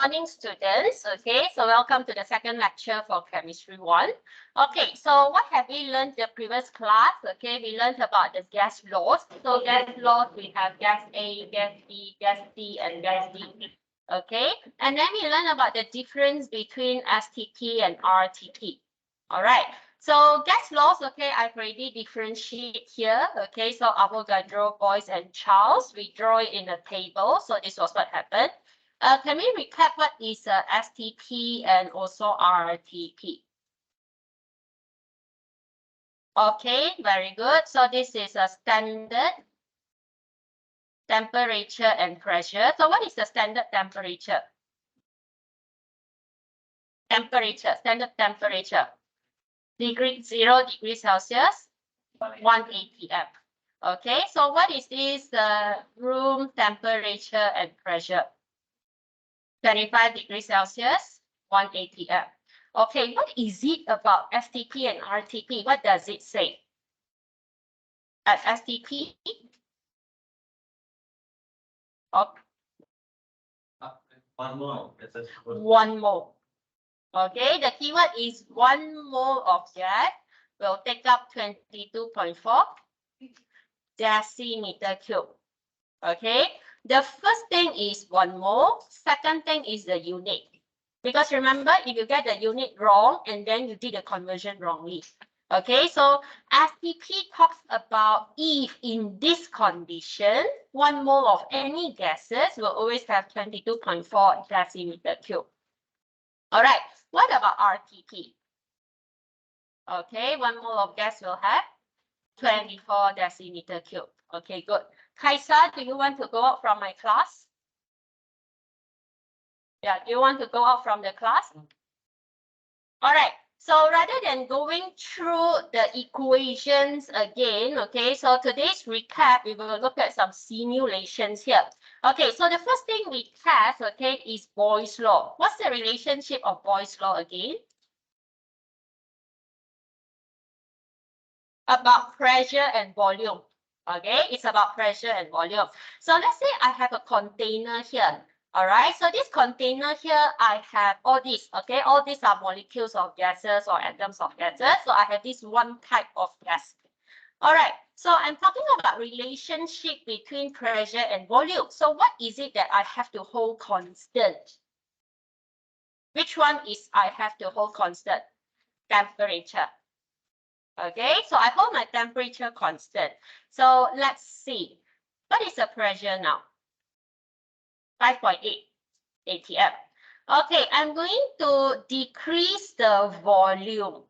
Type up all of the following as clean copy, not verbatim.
Morning, students. Okay, so welcome to the second lecture for Chemistry 1. Okay, so what have we learned in the previous class? Okay, we learned about the gas laws. So gas laws, we have gas A, gas B, gas C, and gas D. Okay, and then we learned about the difference between STP and RTP. All right, so gas laws, okay, I've already differentiated here. Okay, so Avogadro, Boyce, and Charles, we draw it in a table. So this was what happened. Can we recap what is STP and also RTP? Okay, very good. So this is a standard temperature and pressure. So what is the standard temperature? Standard temperature. 0 degrees Celsius, 1 atm. Okay, so what is this room temperature and pressure? 25 degrees Celsius, 1 atm. Okay, what is it about STP and RTP? What does it say? At STP, One mole. 1 mole. Okay, the keyword is 1 mole of gas will take up 22.4 decimeter cube. Okay, the first thing is 1 mole. Second thing is the unit. Because remember, if you get the unit wrong and then you did the conversion wrongly. Okay, so STP talks about if in this condition, 1 mole of any gases will always have 22.4 decimeter cube. All right, what about RTP? Okay, 1 mole of gas will have 24 decimeter cube. Okay, good. Kaisa, do you want to go out from my class? Yeah, do you want to go out from the class? All right. So rather than going through the equations again, okay, so today's recap, we will look at some simulations here. Okay, so the first thing we have, okay, is Boyle's law. What's the relationship of Boyle's law again? About pressure and volume. Okay, it's about pressure and volume. So let's say I have a container here. All right, so this container here, I have all these, okay? All these are molecules of gases or atoms of gases. So I have this one type of gas. All right, so I'm talking about relationship between pressure and volume. So what is it that I have to hold constant? Which one is I have to hold constant? Temperature. Okay, so I hold my temperature constant. So let's see. What is the pressure now? 5.8 atm. Okay, I'm going to decrease the volume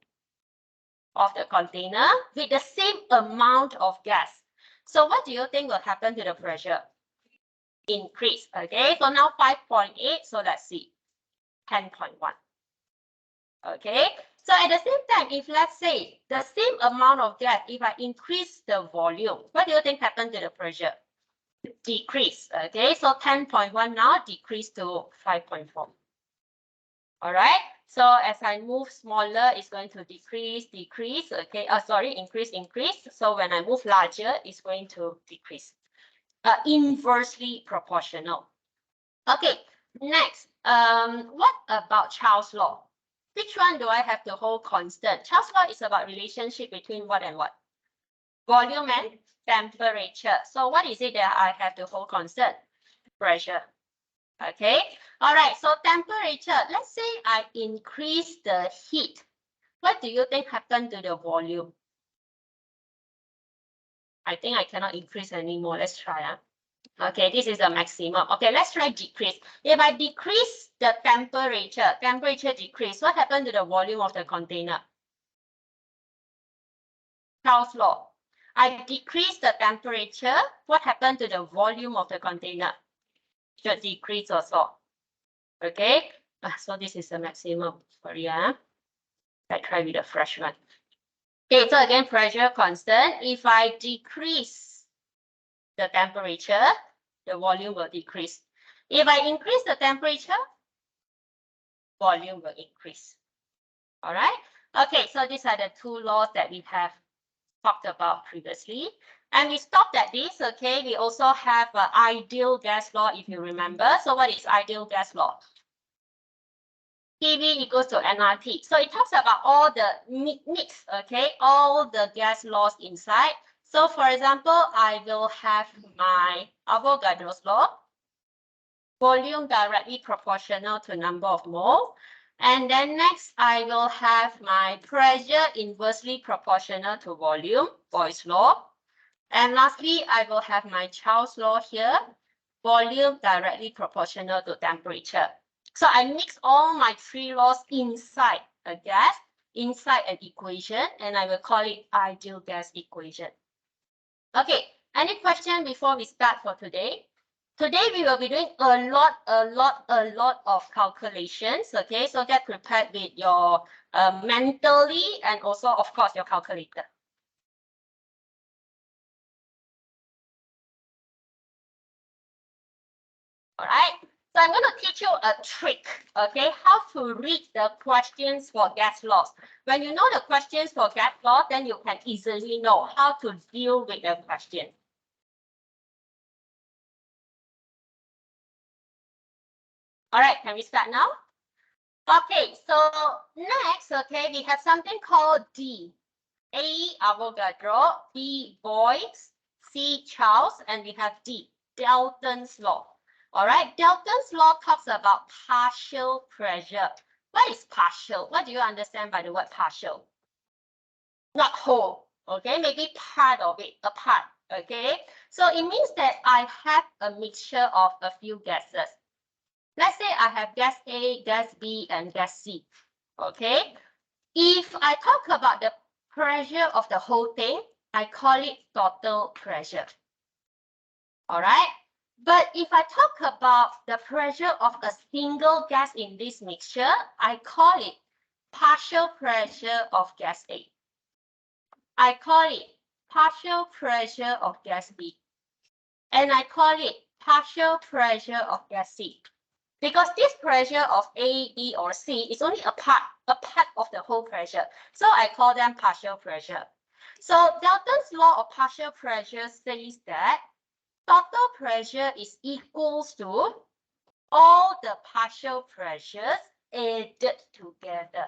of the container with the same amount of gas. So what do you think will happen to the pressure? Increase. Okay, so now 5.8. So let's see. 10.1. Okay, so at the same time, if let's say the same amount of gas, if I increase the volume, what do you think happened to the pressure? Decrease. Okay, so 10.1 now decrease to 5.4. All right, so as I move smaller, it's going to decrease. Okay, increase. So when I move larger, it's going to decrease. Inversely proportional. Okay, next, what about Charles' law? Which one do I have to hold constant? Charles' law is about relationship between what and what? Volume and temperature. So what is it that I have to hold constant? Pressure. Okay. All right. So temperature. Let's say I increase the heat. What do you think happened to the volume? I think I cannot increase anymore. Let's try. Okay, this is the maximum. Okay, let's try decrease. If I decrease the temperature decrease, what happened to the volume of the container? Charles' law. I decrease the temperature. What happened to the volume of the container? Should decrease also. Okay, so this is the maximum. Sorry, I try with a fresh one. Okay, so again, pressure constant. If I decrease the temperature, the volume will decrease. If I increase the temperature, volume will increase. All right. Okay, so these are the two laws that we have talked about previously. And we stopped at this, okay? We also have ideal gas law, if you remember. So what is ideal gas law? PV equals to nRT. So it talks about all the mix, okay, all the gas laws inside. So for example, I will have my Avogadro's law, volume directly proportional to number of mole. And then next, I will have my pressure inversely proportional to volume, Boyle's law. And lastly, I will have my Charles' law here, volume directly proportional to temperature. So I mix all my three laws inside a gas, inside an equation, and I will call it ideal gas equation. Okay, any question before we start for today? Today we will be doing a lot of calculations. Okay, so get prepared with your mentally and also, of course, your calculator. All right, so I'm going to teach you a trick, okay, how to read the questions for gas laws. When you know the questions for gas law, then you can easily know how to deal with the question. All right, can we start now? Okay, so next, okay, we have something called D. A, Avogadro, B, Boyle's, C, Charles, and we have D, Dalton's law. All right, Dalton's law talks about partial pressure. What is partial? What do you understand by the word partial? Not whole, okay? Maybe part of it, a part, okay? So it means that I have a mixture of a few gases. Let's say I have gas A, gas B, and gas C, okay? If I talk about the pressure of the whole thing, I call it total pressure. All right. But if I talk about the pressure of a single gas in this mixture, I call it partial pressure of gas A. I call it partial pressure of gas B. And I call it partial pressure of gas C. Because this pressure of A, B, or C is only a part of the whole pressure. So I call them partial pressure. So Dalton's law of partial pressure says that total pressure is equals to all the partial pressures added together.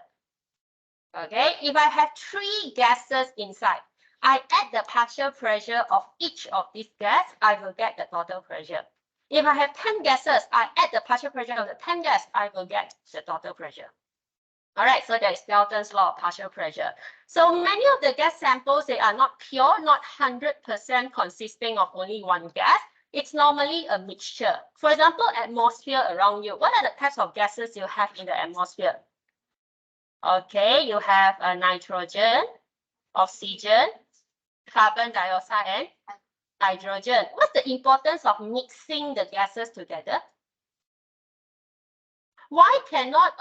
Okay, if I have 3 gases inside, I add the partial pressure of each of these gases, I will get the total pressure. If I have 10 gases, I add the partial pressure of the 10 gas, I will get the total pressure. All right, so that is Dalton's law of partial pressure. So many of the gas samples, they are not pure, not 100% consisting of only one gas. It's normally a mixture. For example, atmosphere around you. What are the types of gases you have in the atmosphere? Okay, you have nitrogen, oxygen, carbon dioxide, and hydrogen. What's the importance of mixing the gases together? Why cannot,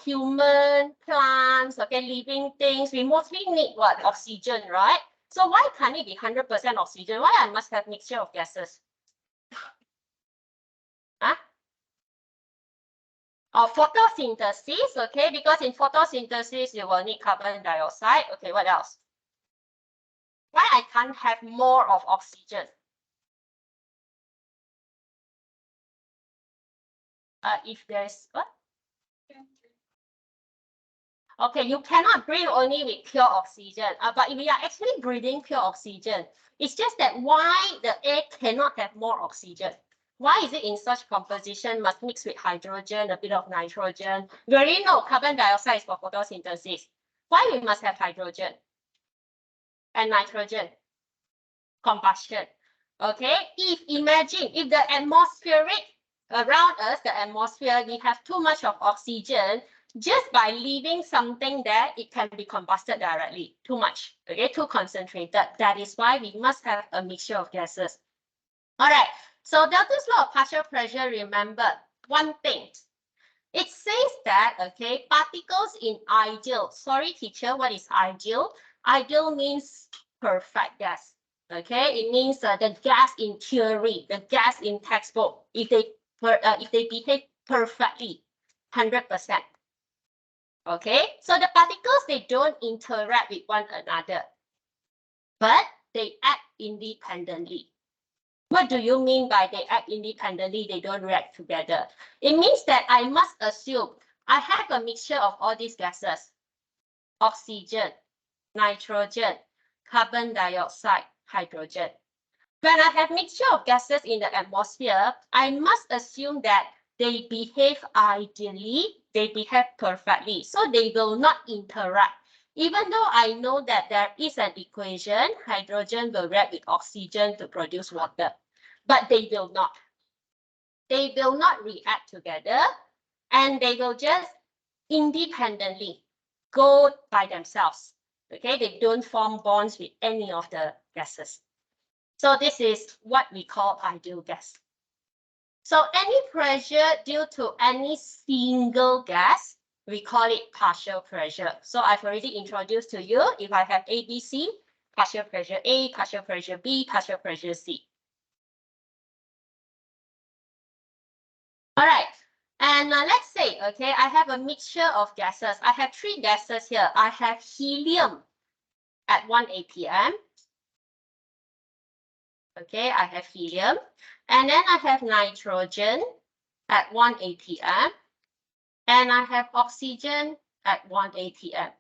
human, plants, okay, living things, we mostly need what? Oxygen, right? So why can't it be 100% oxygen? Why I must have mixture of gases? Huh? Or photosynthesis, okay, because in photosynthesis, you will need carbon dioxide. Okay, what else? Why I can't have more of oxygen? If there's what? Okay, you cannot breathe only with pure oxygen. But we are actually breathing pure oxygen. It's just that why the air cannot have more oxygen? Why is it in such composition must mix with hydrogen, a bit of nitrogen? We already know carbon dioxide is for photosynthesis. Why we must have hydrogen and nitrogen? Combustion. Okay, imagine if the atmospheric around us, the atmosphere, we have too much of oxygen, just by leaving something there, it can be combusted directly. Too much, okay, too concentrated. That is why we must have a mixture of gases. All right, so Dalton's law of partial pressure, remember one thing. It says that, okay, particles in ideal. Sorry, teacher, what is ideal? Ideal means perfect gas. Okay, it means the gas in theory, the gas in textbook, if they behave perfectly, 100%. Okay, so the particles, they don't interact with one another, but they act independently. What do you mean by they act independently, they don't react together? It means that I must assume I have a mixture of all these gases: oxygen, nitrogen, carbon dioxide, hydrogen. When I have mixture of gases in the atmosphere, I must assume that they behave ideally, they behave perfectly, so they will not interact. Even though I know that there is an equation, hydrogen will react with oxygen to produce water, but they will not. They will not react together, and they will just independently go by themselves. Okay, they don't form bonds with any of the gases. So this is what we call ideal gas. So any pressure due to any single gas, we call it partial pressure. So I've already introduced to you, if I have A, B, C, partial pressure A, partial pressure B, partial pressure C. All right, and let's say, okay, I have a mixture of gases. I have three gases here. I have helium at 1 atm. Okay, I have helium. And then I have nitrogen at 1 atm. And I have oxygen at 1 atm.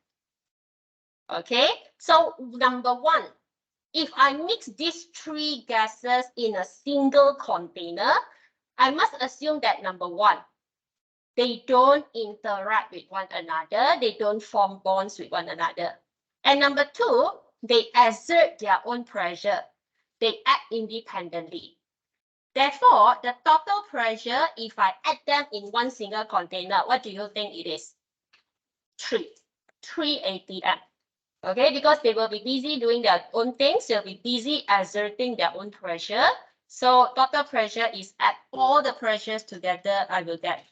Okay, so number one, if I mix these three gases in a single container, I must assume that number one, they don't interact with one another, they don't form bonds with one another. And number two, they exert their own pressure, they act independently. Therefore, the total pressure, if I add them in one single container, what do you think it is? 3 atm. Okay, because they will be busy doing their own things, they'll be busy exerting their own pressure. So total pressure is add all the pressures together, I will get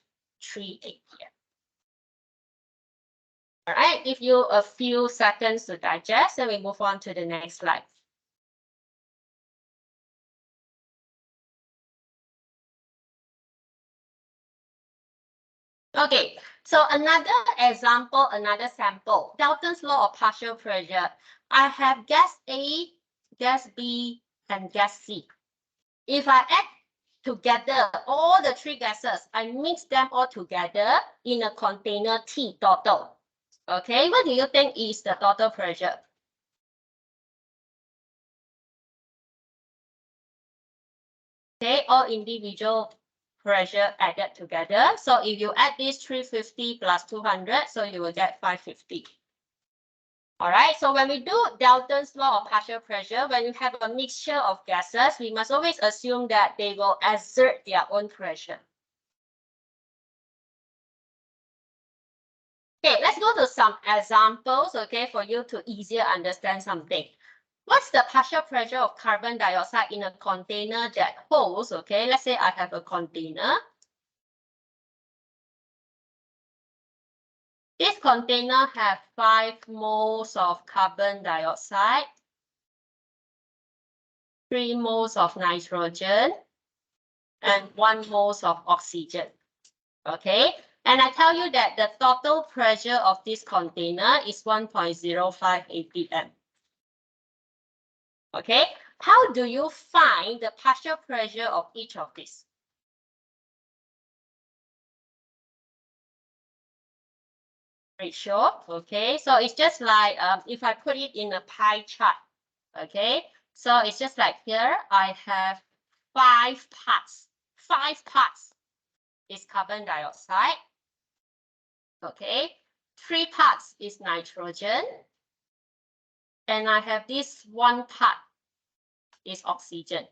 3 atm. All right, give you a few seconds to digest, and we move on to the next slide. Okay, so another example, another sample, Dalton's law of partial pressure. I have gas A, gas B, and gas C. If I add together all the three gases, I mix them all together in a container T total. Okay, what do you think is the total pressure? Okay, all individual pressure added together. So if you add this 350 plus 200, so you will get 550. All right, so when we do Dalton's law of partial pressure, when you have a mixture of gases, we must always assume that they will exert their own pressure. Okay, let's go to some examples, okay, for you to easier understand something. What's the partial pressure of carbon dioxide in a container that holds, okay, let's say I have a container. This container has 5 moles of carbon dioxide, 3 moles of nitrogen, and 1 mole of oxygen. Okay, and I tell you that the total pressure of this container is 1.05 atm. Okay, how do you find the partial pressure of each of these? Ratio, okay, so it's just like if I put it in a pie chart, okay, so it's just like here I have 5 parts. 5 parts is carbon dioxide, okay, 3 parts is nitrogen, and I have this 1 part is oxygen,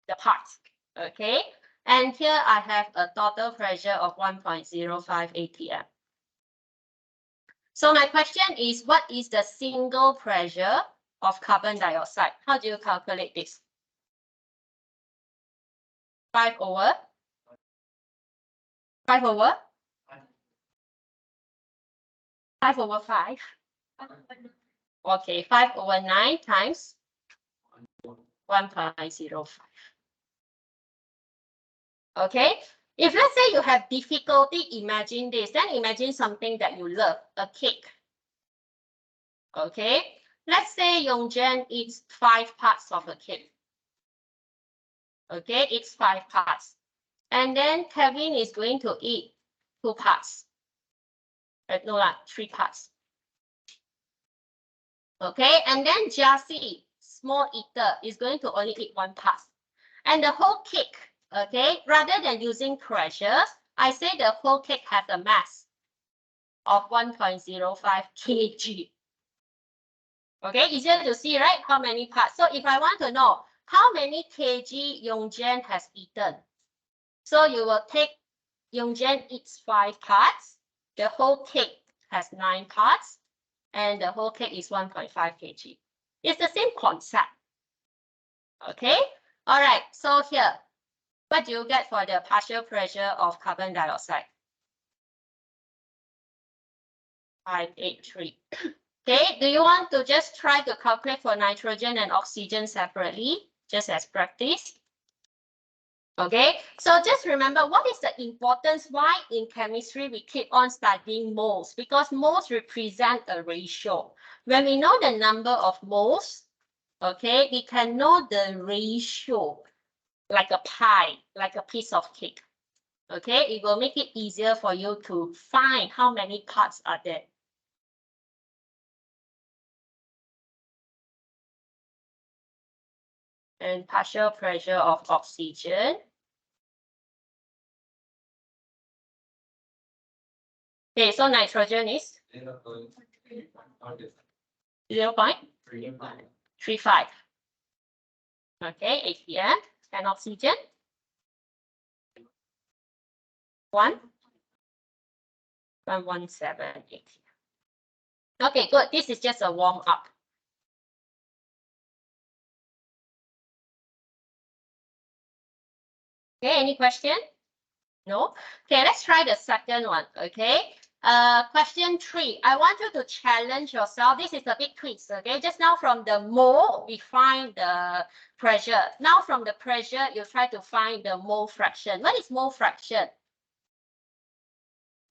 the parts, okay, and here I have a total pressure of 1.05 atm. So my question is, what is the single pressure of carbon dioxide? How do you calculate this? 5 over 5 over 5 over 5. Okay, 5 over 9 times 1.05. Okay, if let's say you have difficulty imagine this, then imagine something that you love, a cake. Okay, let's say Yongjian eats 5 parts of a cake. Okay, it's 5 parts. And then Kevin is going to eat 2 parts. No, like 3 parts. Okay, and then Jassy, small eater, is going to only eat 1 part. And the whole cake, okay, rather than using pressure, I say the whole cake has a mass of 1.05 kg. Okay, easier to see, right? How many parts? So if I want to know how many kg Yongjian has eaten, so you will take Yongjian eats 5 parts, the whole cake has 9 parts, and the whole cake is 1.5 kg. It's the same concept. Okay, all right, so here, what do you get for the partial pressure of carbon dioxide? 583. Okay, do you want to just try to calculate for nitrogen and oxygen separately, just as practice? Okay, so just remember what is the importance why in chemistry we keep on studying moles, because moles represent a ratio. When we know the number of moles, okay, we can know the ratio like a pie, like a piece of cake. Okay, it will make it easier for you to find how many parts are there. And partial pressure of oxygen. Okay, so nitrogen is 0.35. Okay, ATM. And oxygen? 1.178. Okay, good. This is just a warm up. Okay, any question? No? Okay, let's try the second one, okay? Question 3. I want you to challenge yourself. This is a big quiz, okay? Just now from the mole, we find the pressure. Now from the pressure, you try to find the mole fraction. What is mole fraction?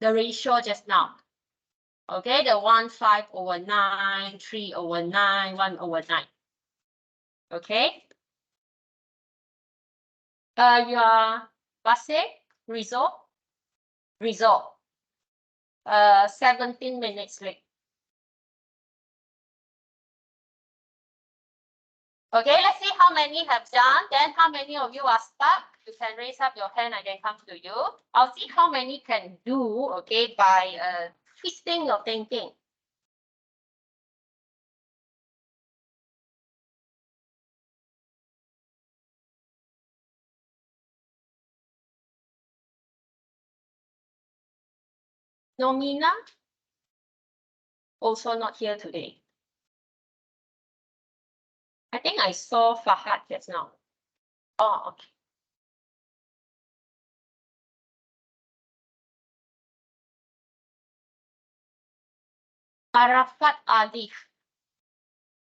The ratio just now. Okay, the 1/5/9, 3/9, 1/9. Okay. Your Basse, result. 17 minutes late. Okay, let's see how many have done. Then how many of you are stuck? You can raise up your hand, I can come to you. I'll see how many can do, okay, by twisting your thinking. Nomina, also not here today. I think I saw Fahad just now. Oh, okay. Arafat Alif.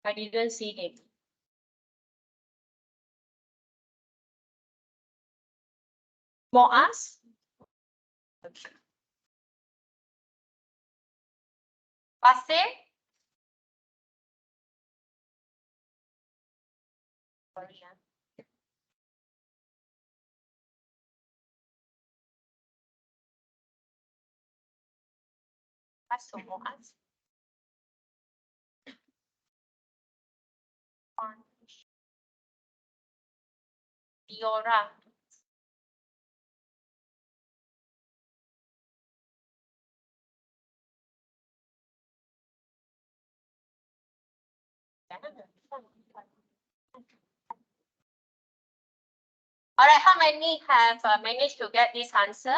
I didn't see him. Moaz? Okay. Basse? Sorry, yeah. That's so Moaz. Diora. All right, how many have managed to get this answer?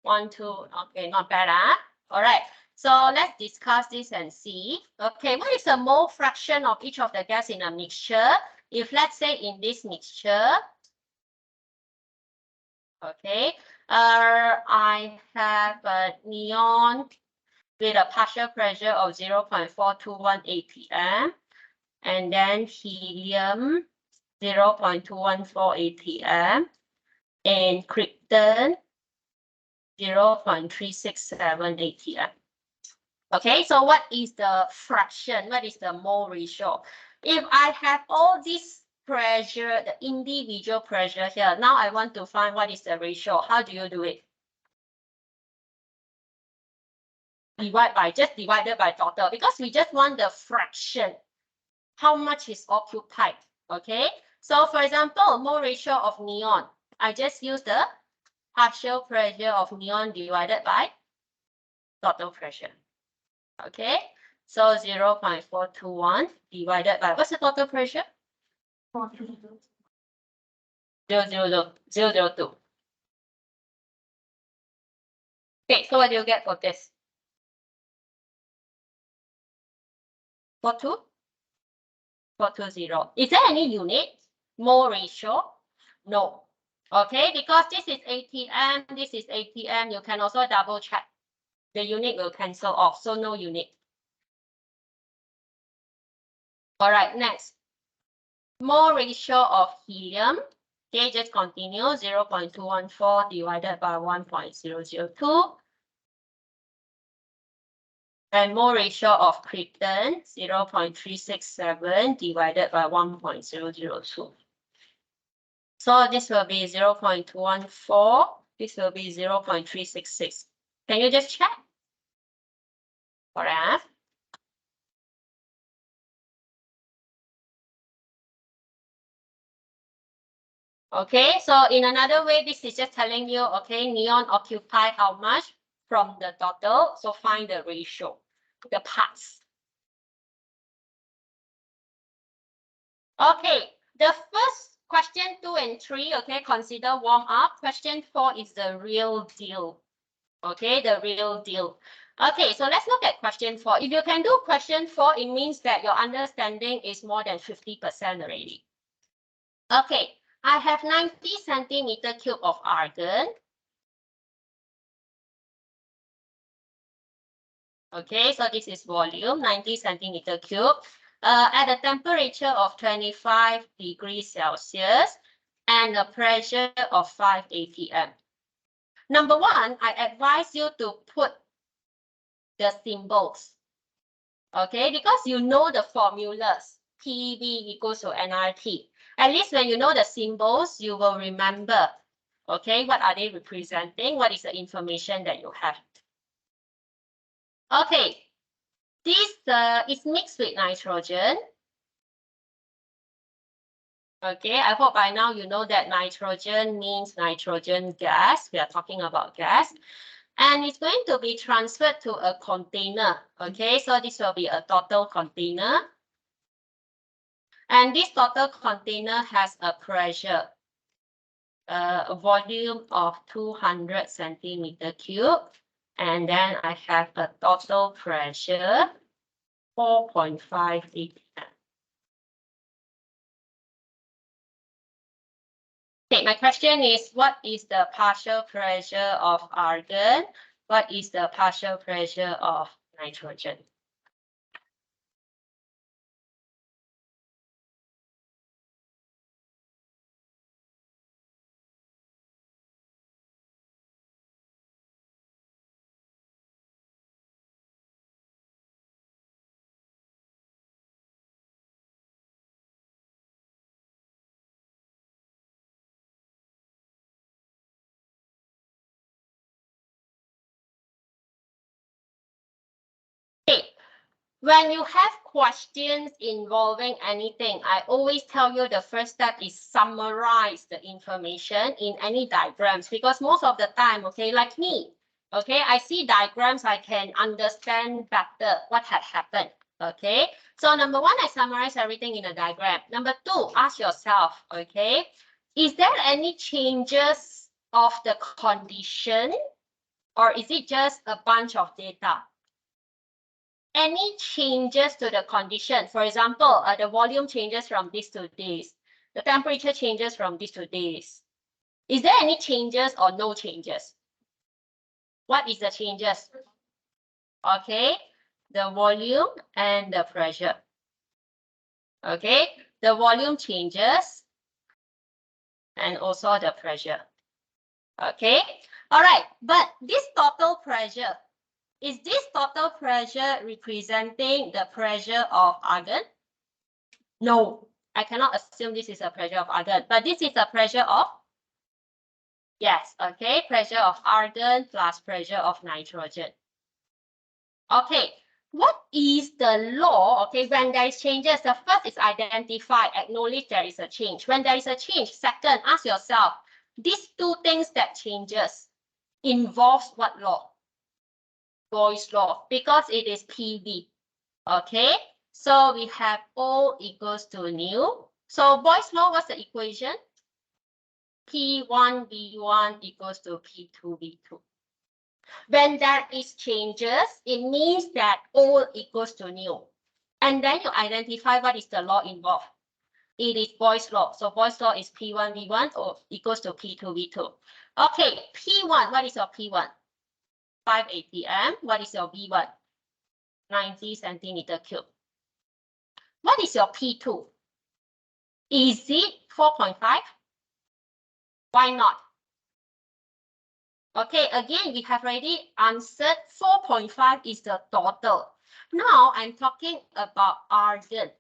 1, 2, okay, not bad, huh? All right, so let's discuss this and see. Okay, what is the mole fraction of each of the gas in a mixture? If let's say in this mixture, okay, I have a neon with a partial pressure of 0.421 atm, and then helium 0.214 atm, and krypton 0.367 atm. Okay, so what is the fraction? What is the mole ratio? If I have all this pressure, the individual pressure here, now I want to find what is the ratio. How do you do it? just divided by total, because we just want the fraction. How much is occupied? Okay. So for example, mole ratio of neon. I just use the partial pressure of neon divided by total pressure. Okay. So 0.421 divided by, what's the total pressure? 0.002. Okay, so what do you get for this? 4.2? 420. Is there any unit? Mole ratio? No. Okay, because this is ATM, this is ATM, you can also double check. The unit will cancel off, so no unit. All right, next. Mole ratio of helium. Okay, just continue. 0.214 divided by 1.002. And mole ratio of krypton, 0.367 divided by 1.002. So this will be 0.214. This will be 0.366. Can you just check? Correct. Okay, so in another way, this is just telling you, okay, neon occupy how much from the total. So find the ratio, the parts. Okay, the first question 2 and 3, okay, consider warm up. Question 4 is the real deal. Okay, the real deal. Okay, so let's look at question 4. If you can do question 4, it means that your understanding is more than 50% already. Okay, I have 90 centimeter cube of argon. Okay, so this is volume, 90 centimeter cube, at a temperature of 25 degrees Celsius and a pressure of 5 atm. Number 1, I advise you to put the symbols. Okay, because you know the formulas. PV equals to nRT. At least when you know the symbols, you will remember. Okay, what are they representing? What is the information that you have? Okay, this is mixed with nitrogen. Okay, I hope by now you know that nitrogen means nitrogen gas. We are talking about gas. And it's going to be transferred to a container. Okay, so this will be a total container. And this total container has a pressure, a volume of 200 centimeter cube. And then I have a total pressure, 4.5 atm. Okay, my question is, what is the partial pressure of argon? What is the partial pressure of nitrogen? Okay, when you have questions involving anything, I always tell you the first step is summarize the information in any diagrams, because most of the time, okay, like me, okay, I see diagrams, I can understand better what had happened. Okay, so number 1, I summarize everything in a diagram. Number 2, ask yourself, okay, is there any changes of the condition, or is it just a bunch of data? Any changes to the condition. For example, the volume changes from this to this. The temperature changes from this to this. Is there any changes or no changes? What is the changes? Okay, the volume and the pressure. Okay, the volume changes and also the pressure. Okay, all right, but this total pressure, is this total pressure representing the pressure of argon? No, I cannot assume this is a pressure of argon, but this is a pressure of, yes, okay, pressure of argon plus pressure of nitrogen. Okay, what is the law? Okay, when there is changes, the first is identify, acknowledge there is a change. When there is a change, second, ask yourself, these two things that changes involves what law? Boyle's law, because it is PV. Okay, so we have O equals to nu. So Boyle's law, what's the equation? P1 V1 equals to P2 V2. When there is changes, it means that O equals to nu. And then you identify what is the law involved. It is Boyle's law. So Boyle's law is P1 V1 or equals to P2 V2. Okay, P1, what is your P1? 5 atm. What is your V1? 90 centimeter cube. What is your P2? Is it 4.5? Why not? Okay, again, we have already answered 4.5 is the total. Now I'm talking about argon.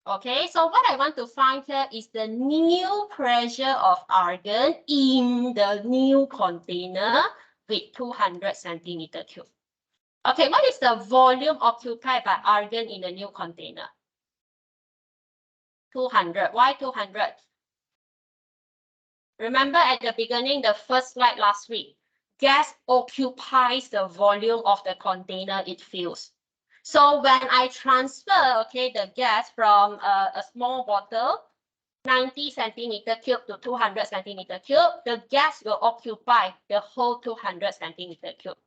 Okay, so what I want to find here is the new pressure of argon in the new container with 200 centimeter cube. Okay, what is the volume occupied by argon in the new container? 200. Why 200? Remember at the beginning, the first slide last week, gas occupies the volume of the container it fills. So when I transfer, okay, the gas from a small bottle, 90 centimeter cube to 200 centimeter cube, the gas will occupy the whole 200 centimeter cube.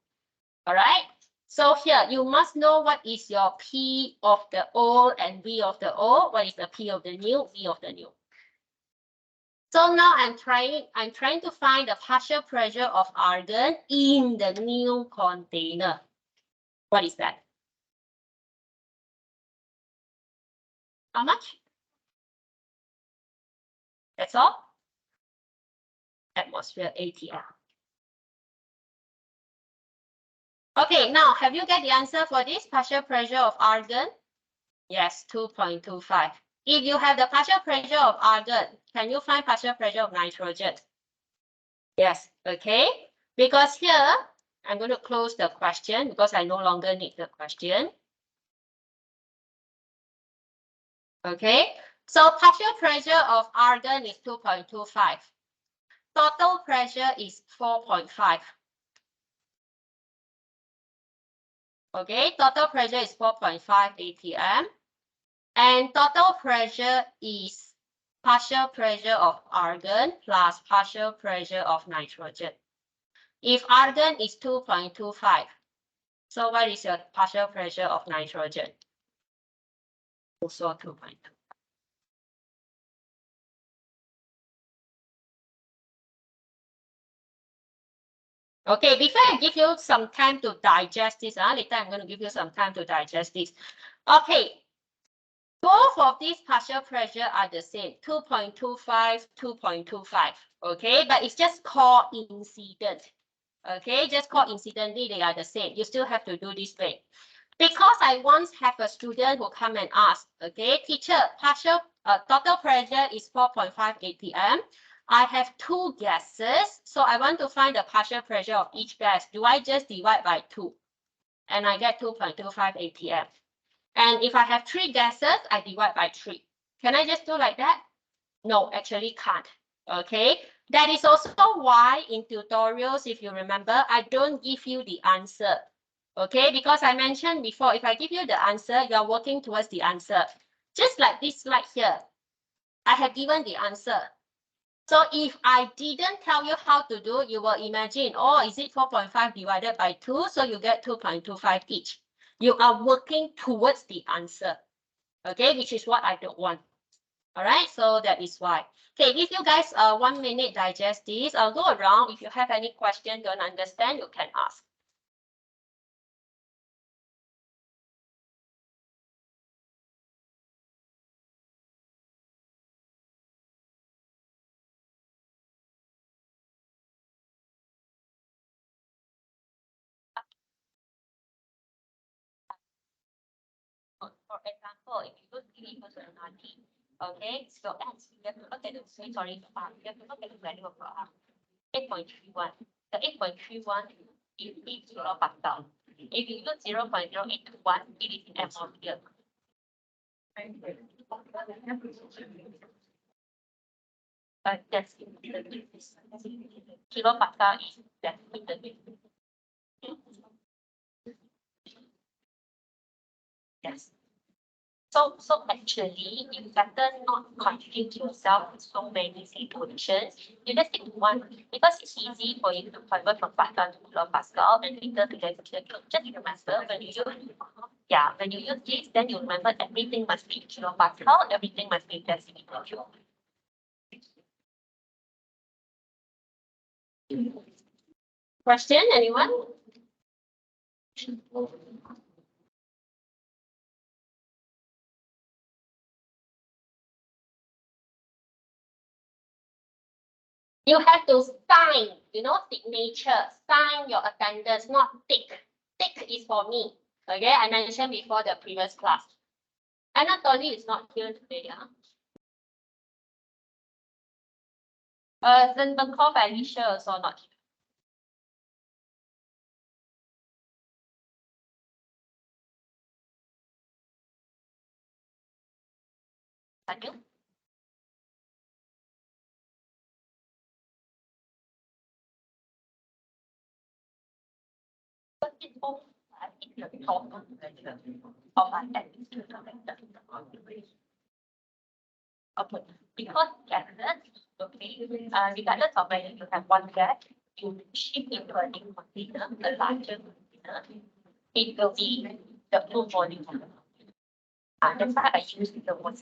All right. So here you must know what is your P of the O and V of the O. What is the P of the new, V of the new? So now I'm trying to find the partial pressure of argon in the new container. What is that? How much? That's all? Atmosphere ATM. Okay, now have you got the answer for this partial pressure of argon? Yes, 2.25. If you have the partial pressure of argon, can you find partial pressure of nitrogen? Yes, okay. Because here, I'm going to close the question because I no longer need the question. Okay, so partial pressure of argon is 2.25. Total pressure is 4.5. Okay, total pressure is 4.5 atm. And total pressure is partial pressure of argon plus partial pressure of nitrogen. If argon is 2.25, so what is your partial pressure of nitrogen? Also 2.2. Okay, before I give you some time to digest this, later I'm going to give you some time to digest this. Okay, both of these partial pressure are the same, 2.25, 2.25. Okay, but it's just coincident. Okay, just coincidentally, they are the same. You still have to do this way. Because I once have a student who come and ask, okay, teacher, total pressure is 4.5 atm. I have two gases, so I want to find the partial pressure of each gas. Do I just divide by 2? And I get 2.25 atm. And if I have three gases, I divide by 3. Can I just do like that? No, actually can't. Okay, that is also why in tutorials, if you remember, I don't give you the answer. Okay, because I mentioned before, if I give you the answer, you're working towards the answer. Just like this slide here, I have given the answer. So if I didn't tell you how to do, you will imagine, oh, is it 4.5 divided by 2? So you get 2.25 each. You are working towards the answer, okay, which is what I don't want. All right, so that is why. Okay, if you guys 1 minute digest this, I'll go around. If you have any question, don't understand, you can ask. For example, if you look P equals to NRT, okay, so X, you have to look at the, sorry, you have to look at the value of 8.31. The 8.31 is 8 kilopascal. If you use 0.0821, it is in atmosphere. That's kilopascal is that's in the yes. So actually, you better not confuse yourself with so many situations. You just take one because it's easy for you to convert from Pascal to kilopascal and later to decimal. Just remember when you use this, then you remember everything must be kilopascal, everything must be decimal. Question, anyone? You have to sign, signature, sign your attendance, not tick. Tick is for me. Okay, I mentioned before the previous class. Anatoly is not here today. Then the call by Alicia also not here. Thank you. Okay, because regardless of whether you have one gas, you ship into a new container, a larger container, it will be the full volume. That's why I use the word.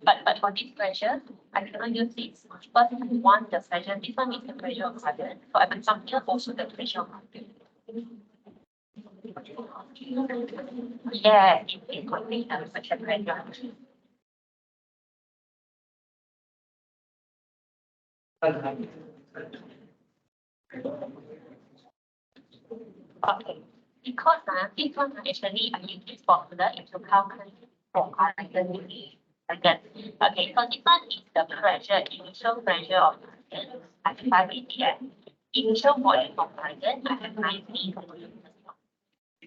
But for this pressure, I cannot use this because I want the pressure. This one is the pressure of carbon. So I will come here also the pressure of carbon. Yeah, it contains such a pressure. Okay, because this one actually I use this formula to calculate for argon. Again, okay, so this one is the pressure, initial pressure of argon at 5 atm. Initial volume of argon, I have 90 volume.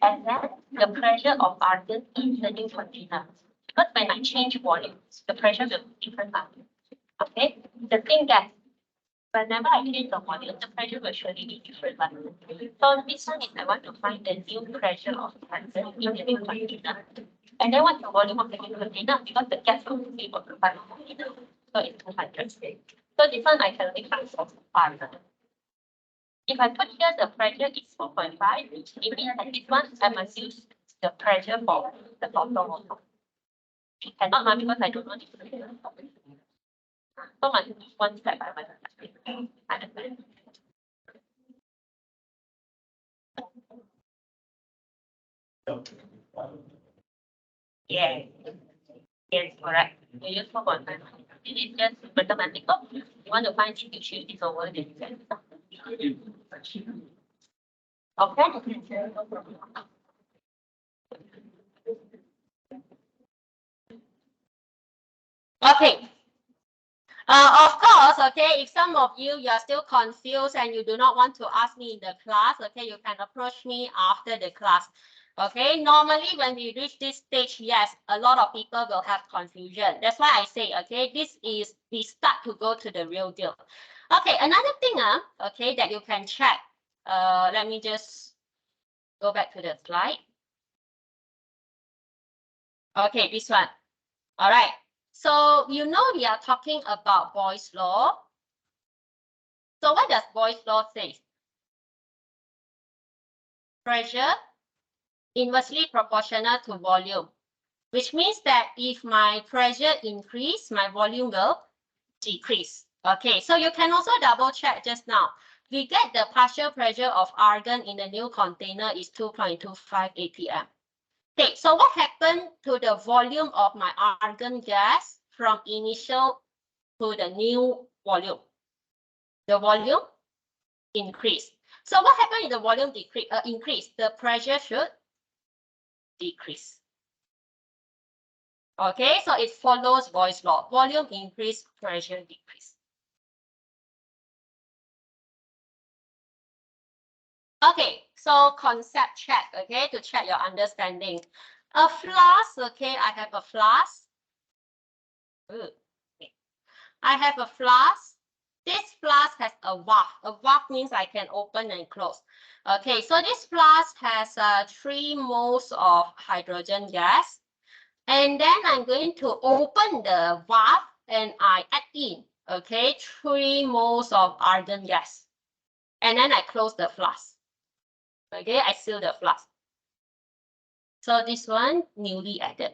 And then the pressure of argon in the new container. Because when I change volumes, the pressure will be different. Okay, the thing that whenever I change the volume, the pressure will surely be different. So this one is I want to find the new pressure of argon in the new container. And then what's the volume of the new container? Because the gas will be able to find the container. So it's 200. So this one I can only find for argon. If I put here the pressure is 4.5, it means that this one I must use the pressure for the bottom also. It cannot now because I don't know this pressure. So must use one step by one. Understand? Yeah. Yes, correct. You use 4.5. This is just mathematical. You want to find it, you choose this over this. Okay. Okay. Of course, okay, if some of you are still confused and you do not want to ask me in the class, okay, you can approach me after the class. Okay, normally when we reach this stage, yes, a lot of people will have confusion. That's why I say, okay, this is we start to go to the real deal. Okay, another thing, okay, that you can check. Let me just go back to the slide. Okay, this one. All right. So we are talking about Boyle's law. So what does Boyle's law say? Pressure inversely proportional to volume, which means that if my pressure increase, my volume will decrease. Okay, so you can also double check just now. We get the partial pressure of argon in the new container is 2.25 atm. Okay, so what happened to the volume of my argon gas from initial to the new volume? The volume increased. So what happened if the volume increase? The pressure should decrease. Okay, so it follows Boyle's law. Volume increase, pressure decrease. Okay, So concept check, okay, to check your understanding. A flask, okay, I have a flask. I have a flask. This flask has a valve. A valve means I can open and close. Okay, so this flask has 3 moles of hydrogen gas. And then I'm going to open the valve and I add in, okay, 3 moles of argon gas. And then I close the flask. Okay, I seal the flask. So this one newly added.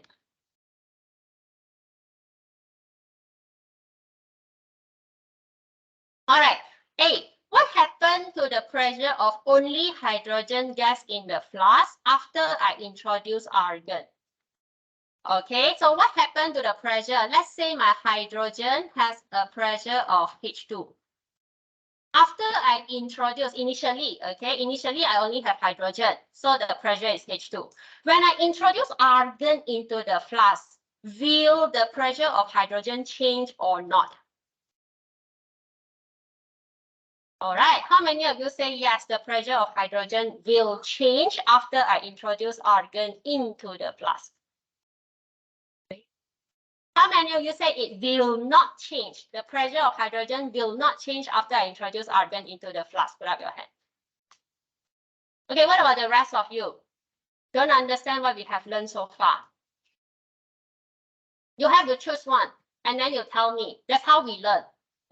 All right. A, what happened to the pressure of only hydrogen gas in the flask after I introduce argon? Okay, so what happened to the pressure? Let's say my hydrogen has a pressure of H2. After I introduce initially, okay, initially I only have hydrogen, so the pressure is H2. When I introduce argon into the flask, will the pressure of hydrogen change or not? All right, how many of you say yes, the pressure of hydrogen will change after I introduce argon into the flask? How many of you say it will not change? The pressure of hydrogen will not change after I introduce argon into the flask. Put up your hand. Okay, what about the rest of you? Don't understand what we have learned so far. You have to choose one, and then you tell me. That's how we learn.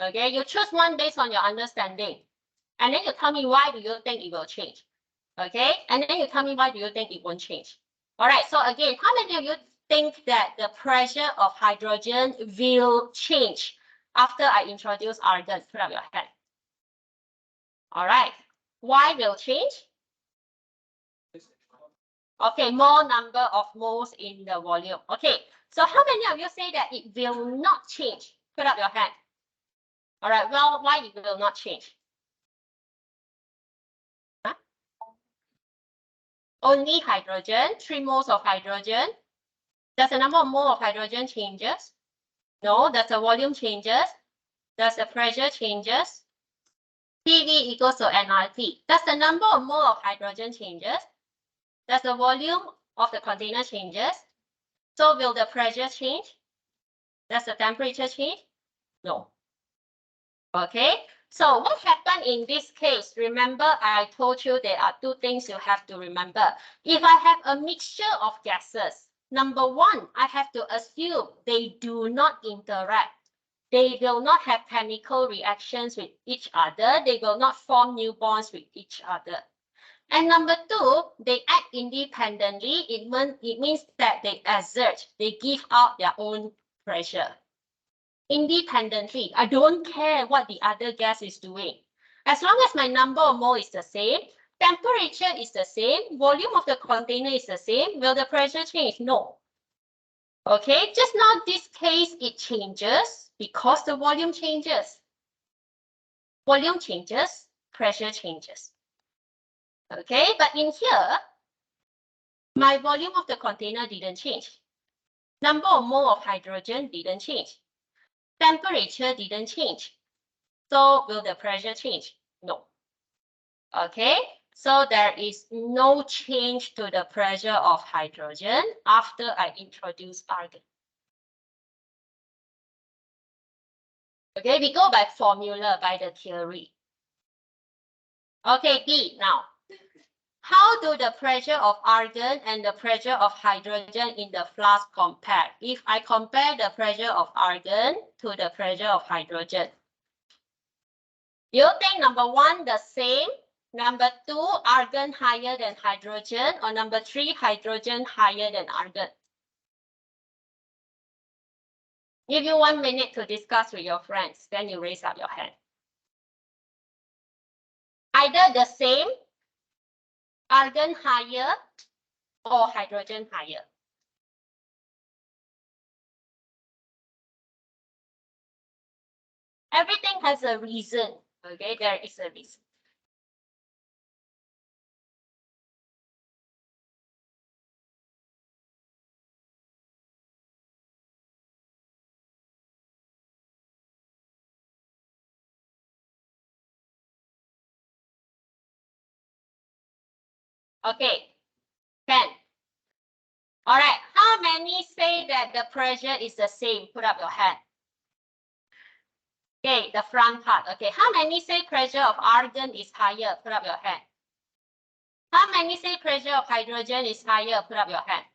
Okay, you choose one based on your understanding. And then you tell me why do you think it will change. Okay, and then you tell me why do you think it won't change. All right, so again, how many of you think that the pressure of hydrogen will change after I introduce argon? Put up your hand. All right, why will change? Okay, more number of moles in the volume. Okay, so how many of you say that it will not change? Put up your hand. All right, well, why it will not change? Huh? Only hydrogen, 3 moles of hydrogen. Does the number of mole of hydrogen changes? No. Does the volume changes? Does the pressure changes? PV equals to nRT. Does the number of mole of hydrogen changes? Does the volume of the container changes? So will the pressure change? Does the temperature change? No. Okay, so what happened in this case? Remember, I told you there are 2 things you have to remember. If I have a mixture of gases, number 1, I have to assume they do not interact. They will not have chemical reactions with each other. They will not form new bonds with each other. And number 2, they act independently. It means that they exert, they give out their own pressure. Independently, I don't care what the other gas is doing. As long as my number of mole is the same, temperature is the same, volume of the container is the same, will the pressure change? No. Okay, just now this case, it changes because the volume changes. Volume changes, pressure changes. Okay, but in here, my volume of the container didn't change. Number of mole of hydrogen didn't change. Temperature didn't change. So will the pressure change? No. Okay, so there is no change to the pressure of hydrogen after I introduce argon. Okay, we go by formula, by the theory. Okay, B now. How do the pressure of argon and the pressure of hydrogen in the flask compare? If I compare the pressure of argon to the pressure of hydrogen, you think number 1, the same, number 2, argon higher than hydrogen, or number 3, hydrogen higher than argon? Give you 1 minute to discuss with your friends, then you raise up your hand. Either the same, argon higher, or hydrogen higher. Everything has a reason, okay? There is a reason. Okay, 10. All right, how many say that the pressure is the same? Put up your hand. Okay, the front part. Okay, how many say pressure of argon is higher? Put up your hand. How many say pressure of hydrogen is higher? Put up your hand.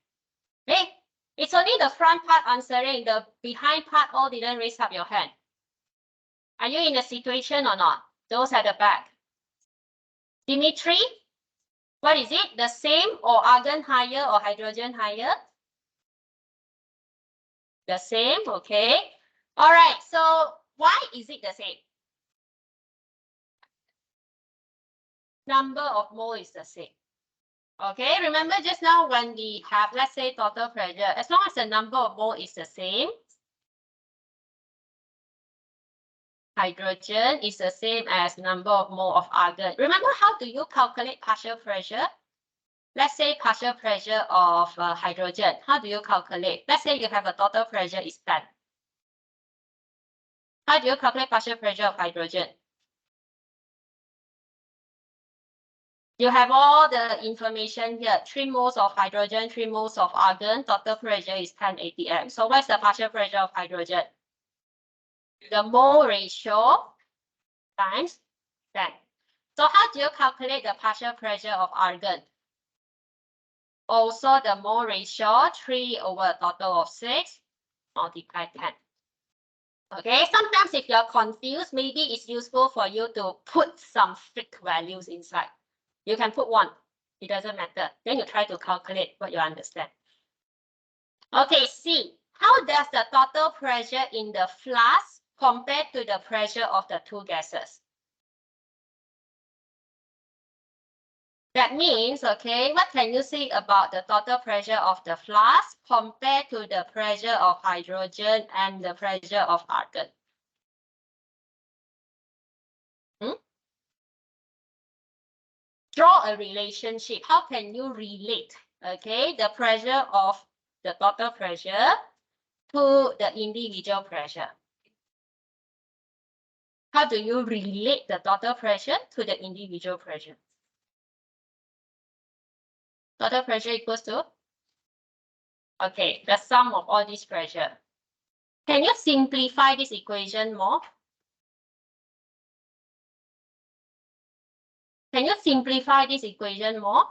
Okay, it's only the front part answering. The behind part all didn't raise up your hand. Are you in a situation or not? Those at the back. Dimitri, what is it? The same or argon higher or hydrogen higher? The same, okay. All right, so why is it the same? Number of mole is the same. Okay, remember just now when we have, let's say, total pressure, as long as the number of mole is the same, hydrogen is the same as number of mole of argon. Remember, how do you calculate partial pressure? Let's say partial pressure of hydrogen. How do you calculate? Let's say you have a total pressure is 10. How do you calculate partial pressure of hydrogen? You have all the information here. 3 moles of hydrogen, 3 moles of argon. Total pressure is 10 atm. So what's the partial pressure of hydrogen? The mole ratio times 10. So how do you calculate the partial pressure of argon? Also the mole ratio, 3 over total of 6, multiply 10. Okay, sometimes if you're confused, maybe it's useful for you to put some fixed values inside. You can put 1. It doesn't matter. Then you try to calculate what you understand. Okay, C. How does the total pressure in the flask compare to the pressure of the 2 gases? That means, okay, what can you say about the total pressure of the flask compared to the pressure of hydrogen and the pressure of argon? Draw a relationship. How can you relate, okay, the pressure of the total pressure to the individual pressure? How do you relate the total pressure to the individual pressure? Total pressure equals to? Okay, the sum of all this pressure. Can you simplify this equation more? Can you simplify this equation more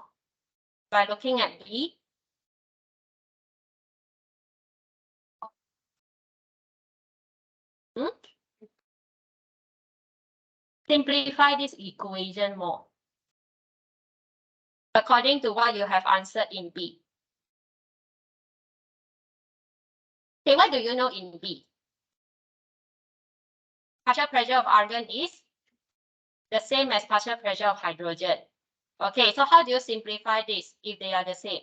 by looking at B? Simplify this equation more according to what you have answered in B. Okay, what do you know in B? Partial pressure of argon is the same as partial pressure of hydrogen. Okay, so how do you simplify this if they are the same?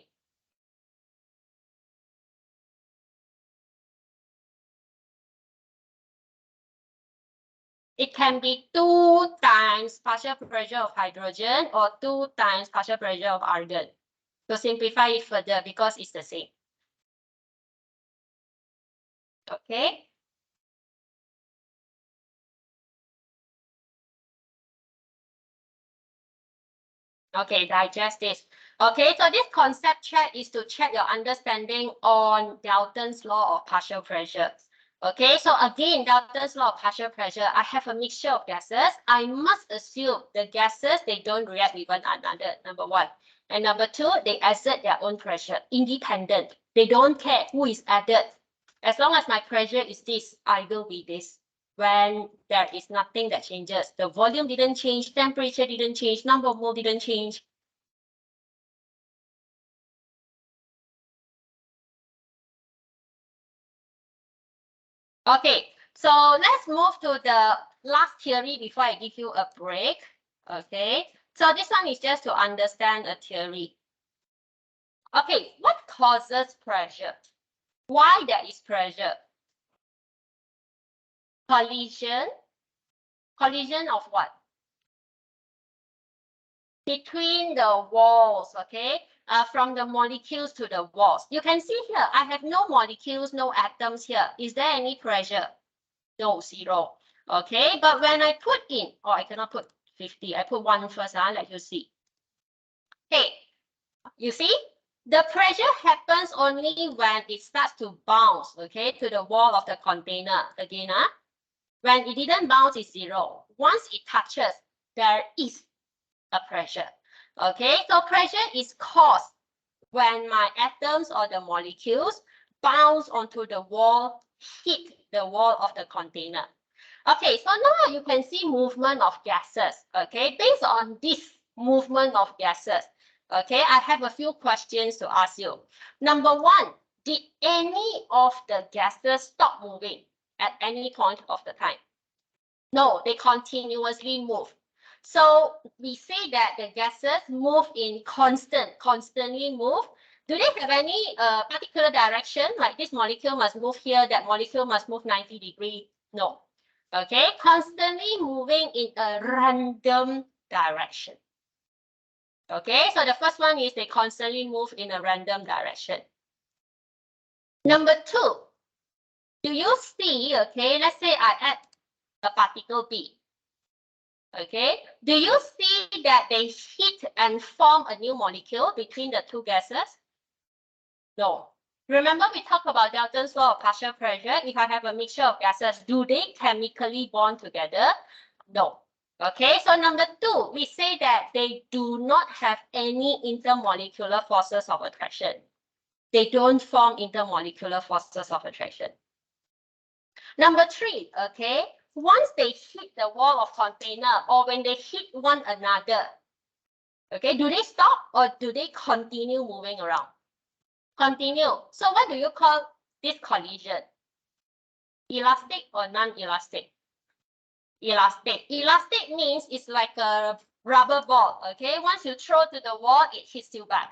It can be 2 times partial pressure of hydrogen or 2 times partial pressure of argon. To simplify it further because it's the same. Okay. Okay, digest this. Okay, so this concept check is to check your understanding on Dalton's law of partial pressure. Okay, so again, Dalton's law of partial pressure, I have a mixture of gases. I must assume the gases, they don't react with one another, number 1. And number 2, they exert their own pressure, independent. They don't care who is added. As long as my pressure is this, I will be this. When there is nothing that changes. The volume didn't change, temperature didn't change, number of mole didn't change. Okay, so let's move to the last theory before I give you a break. Okay, so this one is just to understand a theory. Okay, what causes pressure? Why there is pressure? Collision. Collision of what? Between the walls, okay? From the molecules to the walls. You can see here, I have no molecules, no atoms here. Is there any pressure? No, 0. Okay, but when I put in, I cannot put 50. I put 1 first, let you see. Okay, you see, the pressure happens only when it starts to bounce, okay, to the wall of the container. Again, when it didn't bounce, it's 0. Once it touches, there is a pressure. Okay, so pressure is caused when my atoms or the molecules bounce onto the wall, hit the wall of the container. Okay, so now you can see movement of gases. Okay, based on this movement of gases, okay, I have a few questions to ask you. Number one, did any of the gases stop moving at any point of the time? No, they continuously move. So we say that the gases move in constantly move. Do they have any particular direction? Like this molecule must move here, that molecule must move 90 degrees? No. Okay, constantly moving in a random direction. Okay, so the first one is they constantly move in a random direction. Number two, do you see, okay, let's say I add a particle B. Okay, do you see that they hit and form a new molecule between the two gases? No. Remember we talked about Dalton's law of partial pressure. If I have a mixture of gases, do they chemically bond together? No. Okay, so number two, we say that they do not have any intermolecular forces of attraction. They don't form intermolecular forces of attraction. Number three, okay, once they hit the wall of container or when they hit one another, okay, do they stop or do they continue moving around? Continue. So what do you call this collision? Elastic or non-elastic? Elastic. Elastic means it's like a rubber ball, okay? Once you throw to the wall, it hits you back.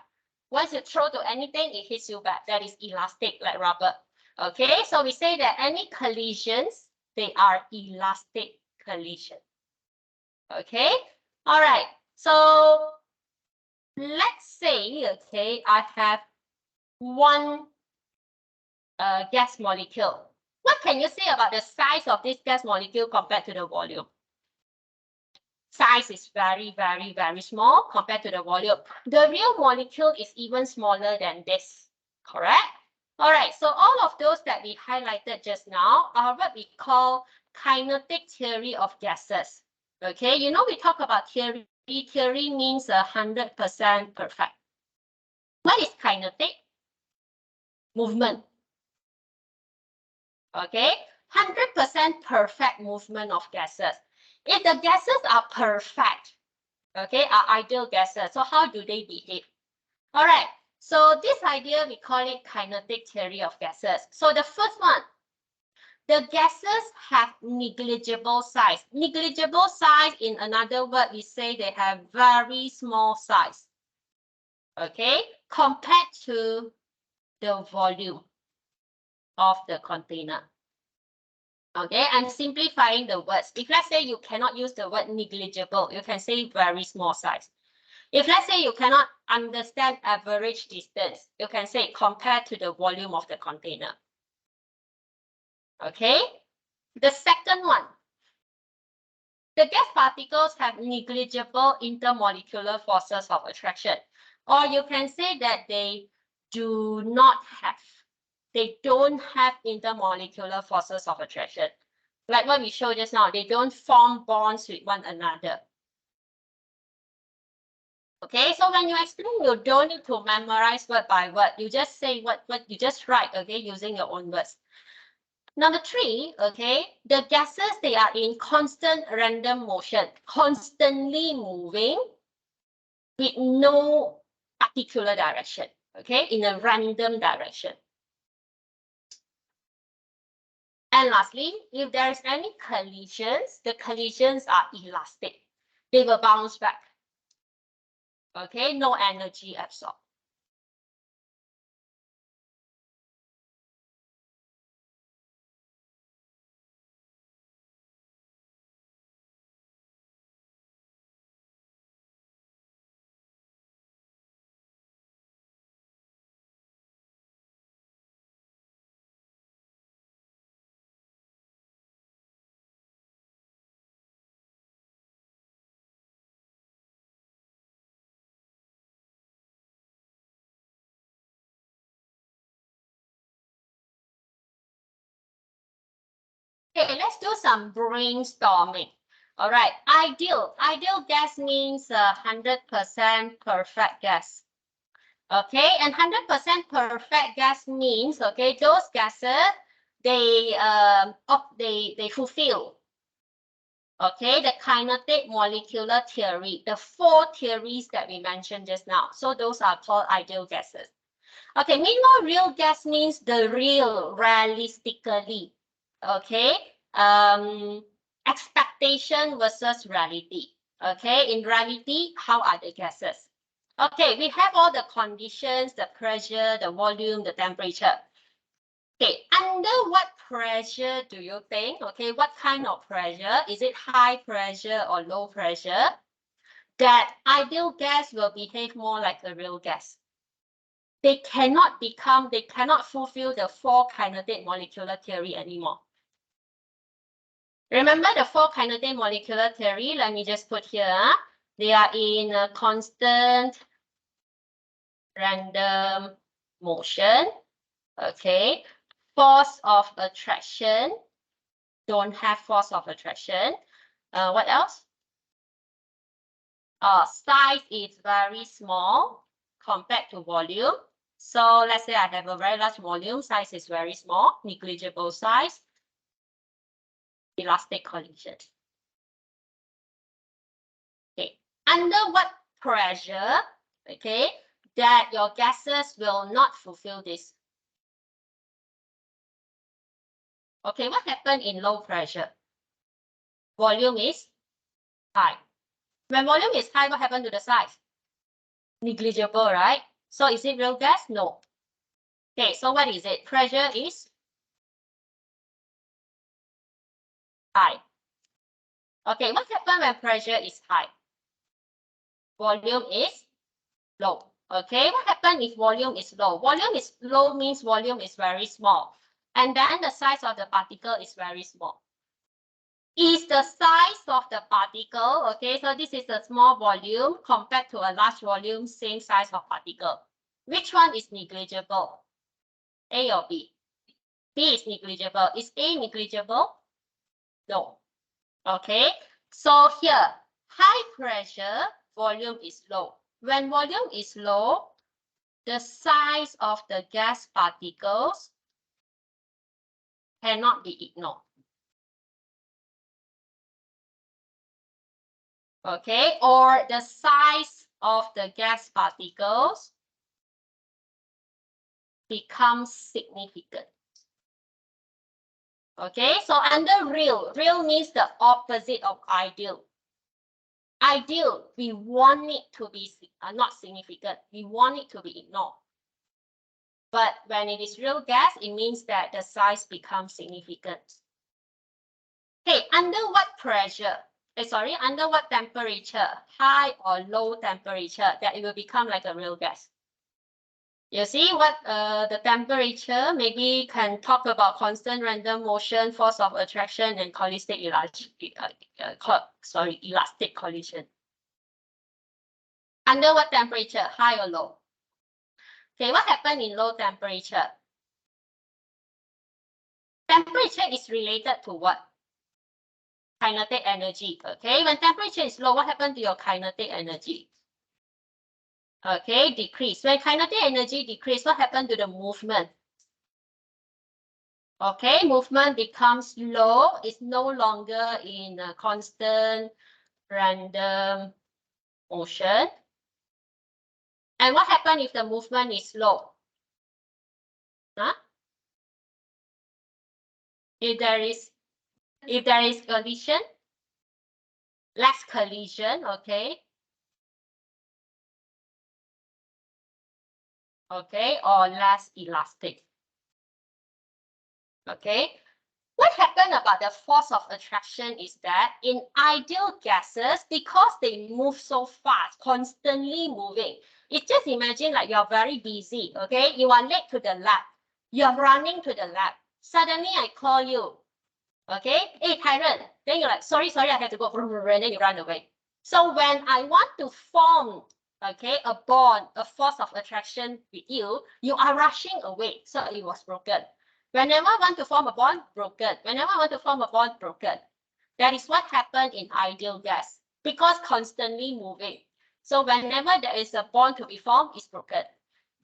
Once you throw to anything, it hits you back. That is elastic, like rubber. Okay, so we say that any collisions, they are elastic collision. Okay, all right. So let's say, okay, I have one gas molecule. What can you say about the size of this gas molecule compared to the volume? Size is very, very, very small compared to the volume. The real molecule is even smaller than this, correct? All right, so all of those that we highlighted just now are what we call kinetic theory of gases. Okay, you know we talk about theory. Theory means 100% perfect. What is kinetic? Movement. Okay, 100% perfect movement of gases. If the gases are perfect, okay, are ideal gases, so how do they behave? All right, so this idea, we call it kinetic theory of gases. So the first one, the gases have negligible size. Negligible size, in another word, we say they have very small size, okay, compared to the volume of the container. Okay, I'm simplifying the words. If let's say you cannot use the word negligible, you can say very small size. If let's say you cannot understand average distance, you can say compared to the volume of the container. Okay, the second one, the gas particles have negligible intermolecular forces of attraction, or you can say that they do not have, they don't have intermolecular forces of attraction. Like what we showed just now, they don't form bonds with one another. Okay, so when you explain, you don't need to memorize word by word. You just say what you just write, okay, using your own words. Number three, okay, the gases, they are in constant random motion, constantly moving with no particular direction, okay, in a random direction. And lastly, if there is any collisions, the collisions are elastic. They will bounce back. Okay, no energy absorbed. Okay, let's do some brainstorming. All right, ideal gas means 100% perfect gas. Okay, and 100% perfect gas means, okay, those gases, they fulfill, okay, the kinetic molecular theory, the 4 theories that we mentioned just now. So those are called ideal gases. Okay, meanwhile, real gas means the real, realistically, okay, expectation versus reality. Okay, in reality, how are the gases? Okay, we have all the conditions, the pressure, the volume, the temperature. Okay, under what pressure do you think? Okay, what kind of pressure? Is it high pressure or low pressure? That ideal gas will behave more like a real gas. They cannot fulfill the 4 kinetic molecular theory anymore. Remember the 4 kinetic molecular theory? Let me just put here. They are in a constant random motion. Okay. Force of attraction. Don't have force of attraction. What else? Size is very small compared to volume. So let's say I have a very large volume, size is very small, negligible size, elastic collision. Okay, under what pressure, okay, that your gases will not fulfill this? Okay, what happened in low pressure? Volume is high. When volume is high, what happened to the size? Negligible, right? So is it real gas? No. Okay, so what is it? Pressure is high. Okay, what happens when pressure is high? Volume is low. Okay, what happens if volume is low? Volume is low means volume is very small. And then the size of the particle is very small. Is the size of the particle, okay, so this is a small volume compared to a large volume, same size of particle. Which one is negligible? A or B? B is negligible. Is A negligible? No. Okay, so here, high pressure, volume is low. When volume is low, the size of the gas particles cannot be ignored. Okay, or the size of the gas particles becomes significant. Okay, so under real means the opposite of ideal. Ideal, we want it to be not significant. We want it to be ignored. But when it is real gas, it means that the size becomes significant. Okay, under what pressure? Under what temperature? High or low temperature, that it will become like a real gas. You see what the temperature, maybe can talk about constant random motion, force of attraction, and elastic collision. Under what temperature? High or low? Okay, what happened in low temperature? Temperature is related to what? Kinetic energy. Okay, when temperature is low, what happened to your kinetic energy? Okay, decrease. When kinetic energy decrease, what happened to the movement? Okay, movement becomes low. It's no longer in a constant random motion. And what happens if the movement is low? Huh? If there is collision, less collision, okay. Okay, or less elastic. Okay. What happened about the force of attraction is that in ideal gases, because they move so fast, constantly moving, it's just imagine like you're very busy, okay? You are late to the lab. You're running to the lab. Suddenly I call you, okay? Hey, Kyron. Then you're like, sorry, I have to go, and then you run away. So when I want to form, okay, a bond, a force of attraction with you, you are rushing away. So it was broken. Whenever I want to form a bond, broken. Whenever I want to form a bond, broken. That is what happened in ideal gas because constantly moving. So whenever there is a bond to be formed, it's broken.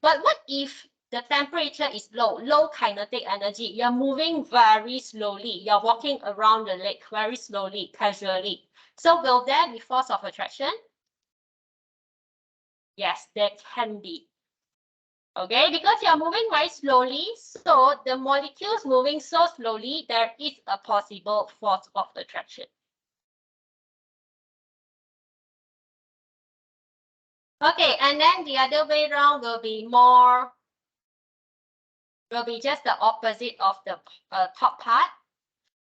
But what if the temperature is low kinetic energy? You're moving very slowly. You're walking around the lake very slowly, casually. So will there be force of attraction? Yes, there can be. Okay, because you're moving very slowly, so the molecules moving so slowly, there is a possible force of attraction. Okay, and then the other way around will be just the opposite of the top part.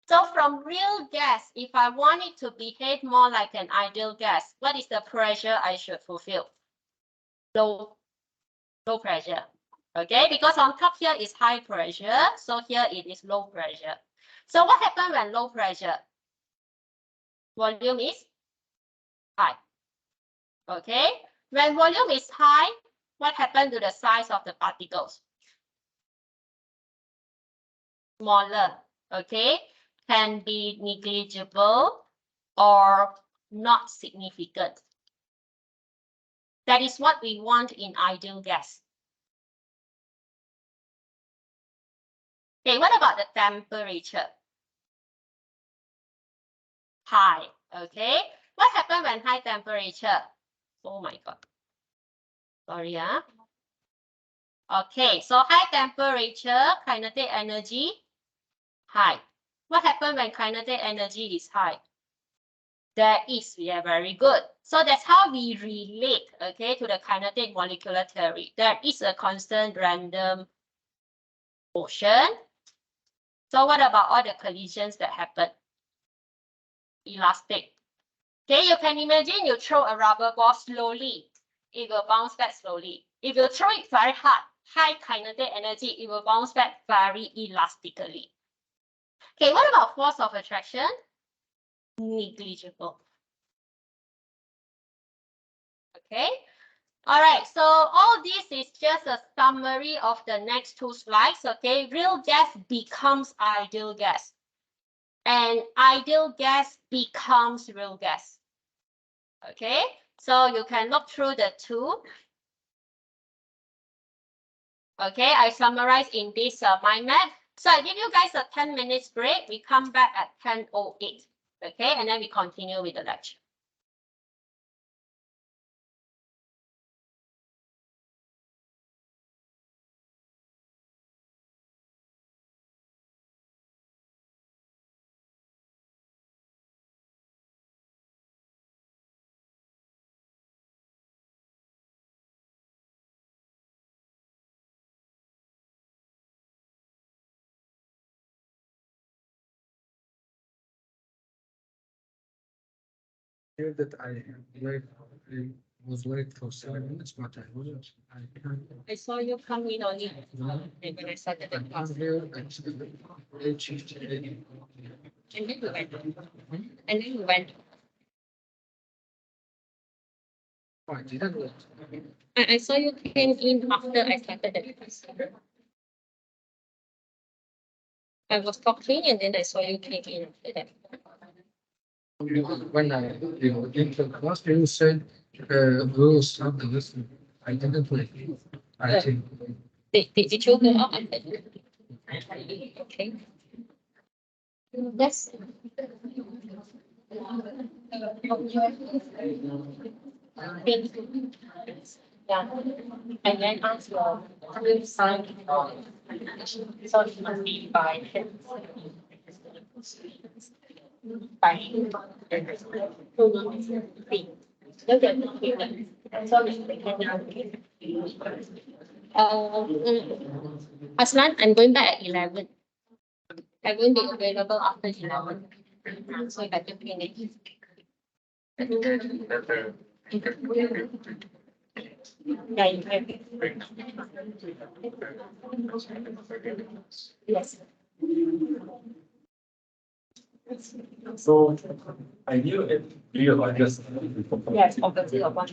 So from real gas, if I want it to behave more like an ideal gas, what is the pressure I should fulfill? Low pressure. Okay, because on top here is high pressure, so here it is low pressure. So what happens when low pressure? Volume is high. Okay, when volume is high, what happens to the size of the particles? Smaller. Okay, can be negligible or not significant. That is what we want in ideal gas. Okay, what about the temperature? High, okay? What happens when high temperature? Oh my God. Sorry, yeah. Okay, so high temperature, kinetic energy, high. What happens when kinetic energy is high? There is, yeah, very good. So that's how we relate, okay, to the kinetic molecular theory. There is a constant random motion. So what about all the collisions that happen? Elastic. Okay, you can imagine you throw a rubber ball slowly, it will bounce back slowly. If you throw it very hard, high kinetic energy, it will bounce back very elastically. Okay, what about force of attraction? Negligible. Okay, all right, so all this is just a summary of the next two slides. Okay, real gas becomes ideal gas, and ideal gas becomes real gas. Okay, so you can look through the two. Okay, I summarize in this mind map. So I give you guys a 10 minutes break. We come back at 10:08. Okay, and then we continue with the lecture. Here that I was late for 7 minutes, but I wasn't. I saw you come in only when I started the class. I'm here at And then you went. And then you went. I didn't. I saw you came in after I started the class. I was talking and then I saw you came in after that. When I into the class, you said we'll start the lesson. I didn't wait. I think. Did you go out after that? Okay. Yes. Yeah. And then ask your sign so it must be by Aslan, I'm going back at 11. I won't be available after 11. So I better finish. Yeah, you can. Yes. So I knew it be like this. Yes, opposite of one.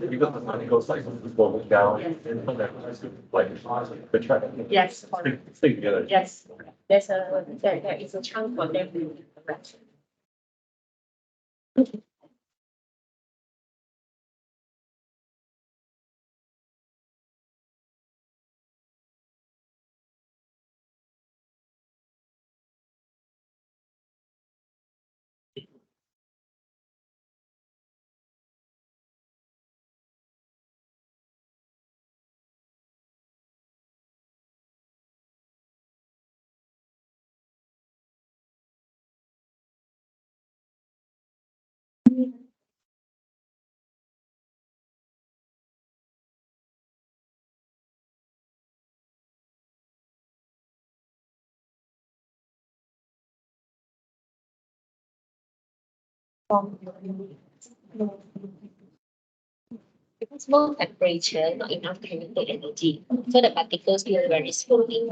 Because the money goes like going down and like the track. Yes, Stick together. yes. There is a chunk for them to correct. Because low temperature, not enough kinetic energy. So the particles move very slowly.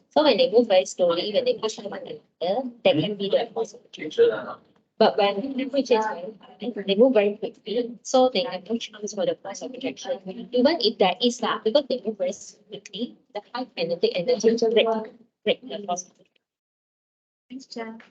So when they move very slowly, when they push one another, that can be the force of attraction. But when the temperature is very high, they move very quickly. So they have no chance for the force of attraction. Even if there is that, because they move very quickly, the high kinetic energy will break the force of attraction. Thanks, Jen.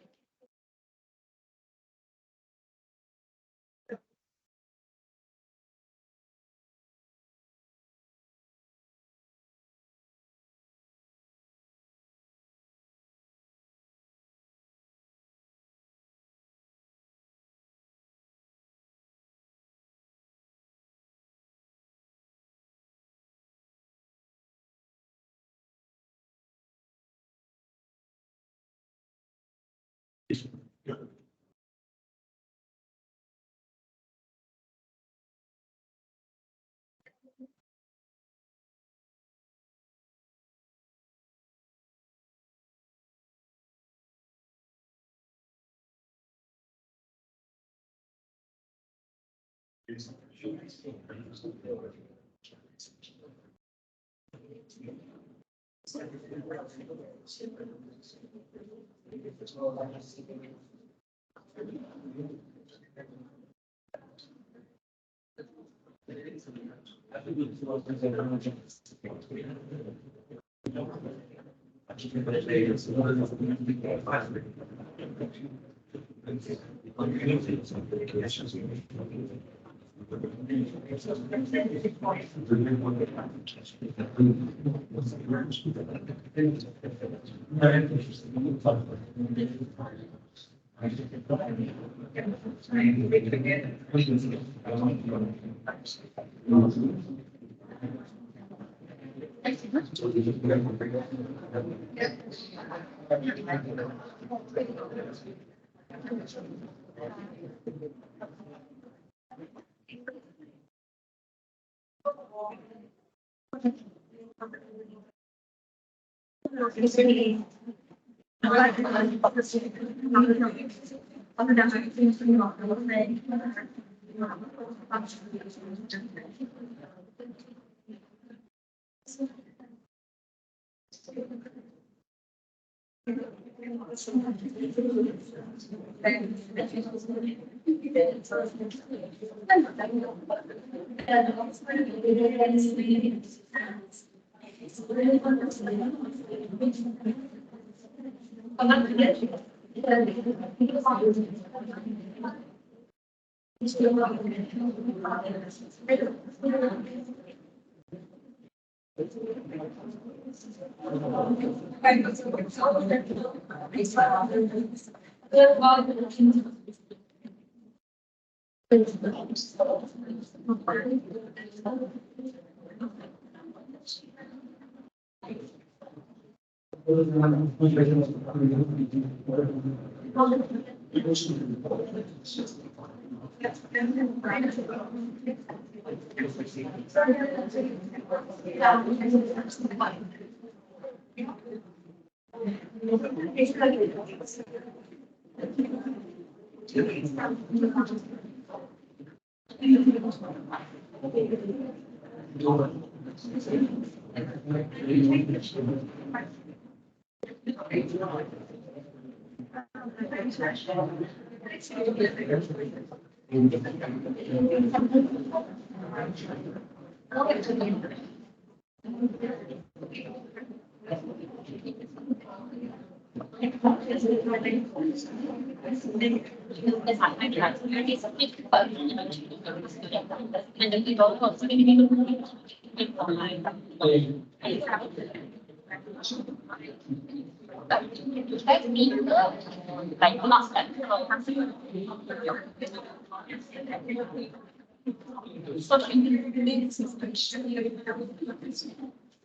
Like not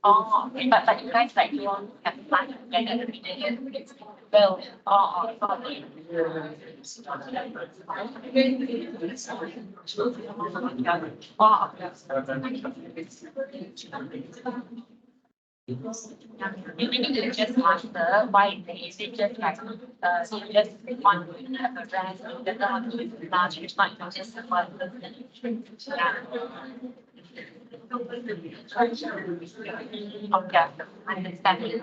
oh, okay, but you guys like you want to have fun together with well, sorry. Oh, you need to just master why is it just like you just want to have a rest, you don't want to do large, it's not just one okay, understanding.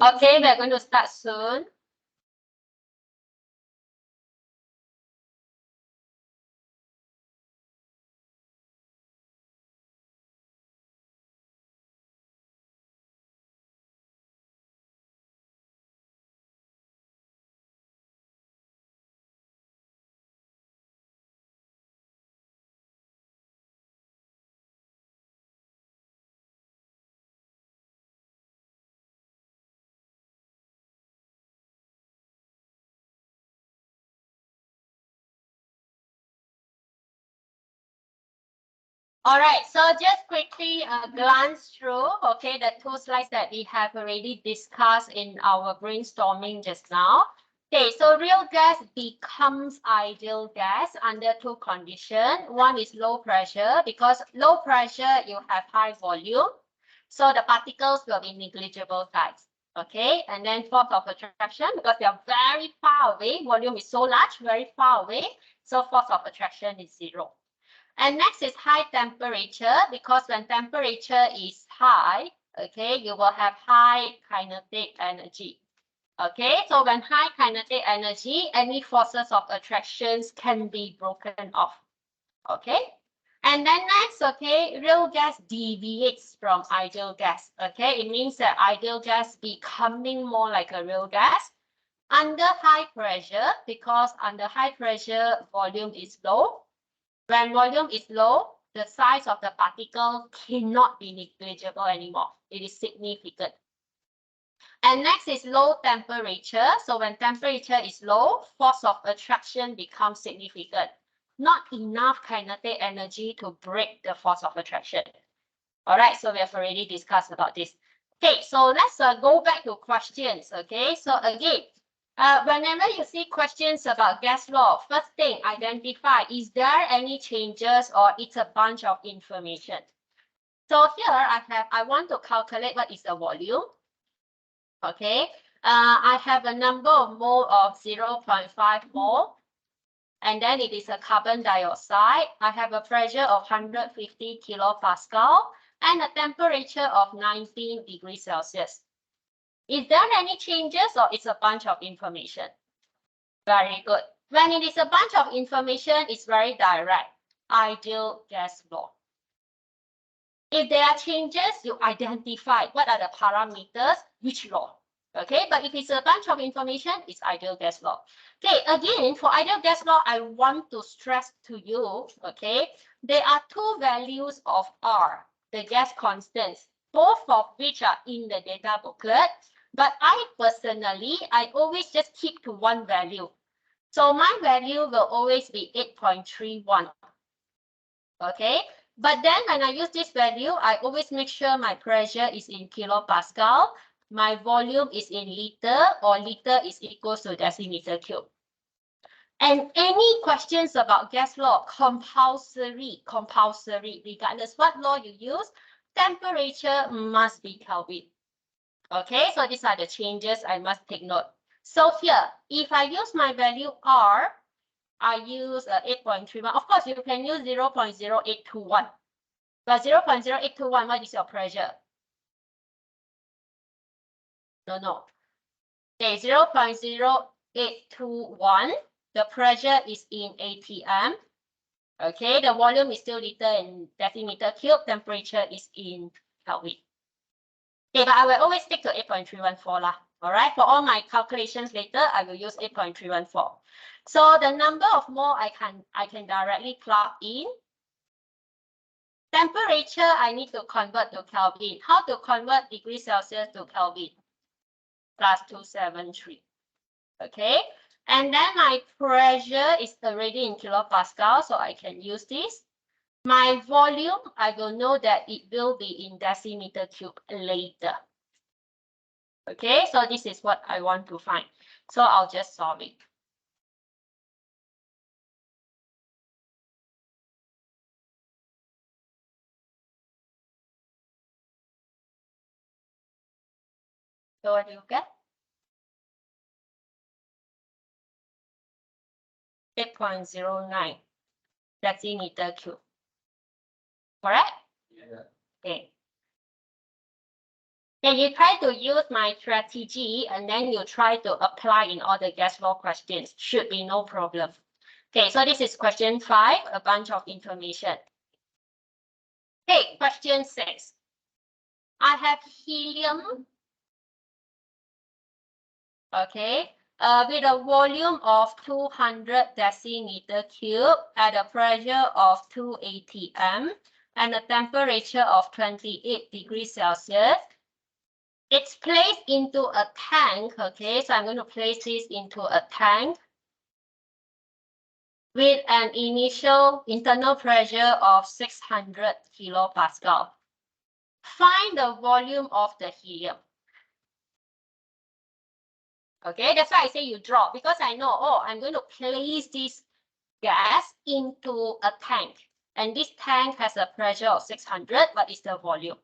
Okay, we're going to start soon. All right, so just quickly glance through, okay, the two slides that we have already discussed in our brainstorming just now. Okay, so real gas becomes ideal gas under two conditions. One is low pressure, because low pressure, you have high volume. So the particles will be negligible size. Okay, and then force of attraction, because they are very far away, volume is so large, very far away. So force of attraction is 0. And next is high temperature, because when temperature is high, okay, you will have high kinetic energy. Okay, so when high kinetic energy, any forces of attractions can be broken off. Okay, and then next, okay, real gas deviates from ideal gas. Okay, it means that ideal gas becoming more like a real gas under high pressure, because under high pressure, volume is low. When volume is low, the size of the particle cannot be negligible anymore. It is significant. And next is low temperature. So when temperature is low, force of attraction becomes significant. Not enough kinetic energy to break the force of attraction. All right, so we have already discussed about this. Okay, so let's go back to questions. Okay, so again, whenever you see questions about gas law, first thing, identify, is there any changes or it's a bunch of information? So here I want to calculate what is the volume. Okay, I have a number of mole of 0.5 mole, and then it is a carbon dioxide. I have a pressure of 150 kilopascal and a temperature of 19 degrees Celsius. Is there any changes or it's a bunch of information? Very good. When it is a bunch of information, it's very direct. Ideal gas law. If there are changes, you identify what are the parameters, which law. Okay, but if it's a bunch of information, it's ideal gas law. Okay, again, for ideal gas law, I want to stress to you, okay, there are two values of R, the gas constants, both of which are in the data booklet. But I personally, I always just keep to one value. So my value will always be 8.31. Okay, but then when I use this value, I always make sure my pressure is in kilopascal, my volume is in liter, or liter is equals to decimeter cube. And any questions about gas law, compulsory, regardless what law you use, temperature must be Kelvin. Okay, so these are the changes I must take note. So here, if I use my value R, I use 8.31. Of course, you can use 0.0821. But 0.0821, what is your pressure? No. Okay, 0.0821, the pressure is in ATM. Okay, the volume is still liter in decimeter cube, temperature is in Kelvin. Okay, but I will always stick to 8.314 lah. All right, for all my calculations later, I will use 8.314. So the number of mole I can directly plug in. Temperature, I need to convert to Kelvin. How to convert degrees Celsius to Kelvin? Plus 273. Okay, and then my pressure is already in kilopascal, so I can use this. My volume, I will know that it will be in decimeter cube later. Okay, so this is what I want to find. So I'll just solve it. So what do you get? 8.09 decimeter cube. Correct? Yeah. Okay. Then you try to use my strategy and then you try to apply in all the gas law questions. Should be no problem. Okay, so this is question 5, a bunch of information. Okay, question 6. I have helium. Okay, with a volume of 200 decimeter cube at a pressure of 2 atm and a temperature of 28 degrees Celsius. It's placed into a tank. Okay, so I'm going to place this into a tank with an initial internal pressure of 600 kilopascal. Find the volume of the helium. Okay, that's why I say you draw, because I know, oh, I'm going to place this gas into a tank. And this tank has a pressure of 600. What is the volume?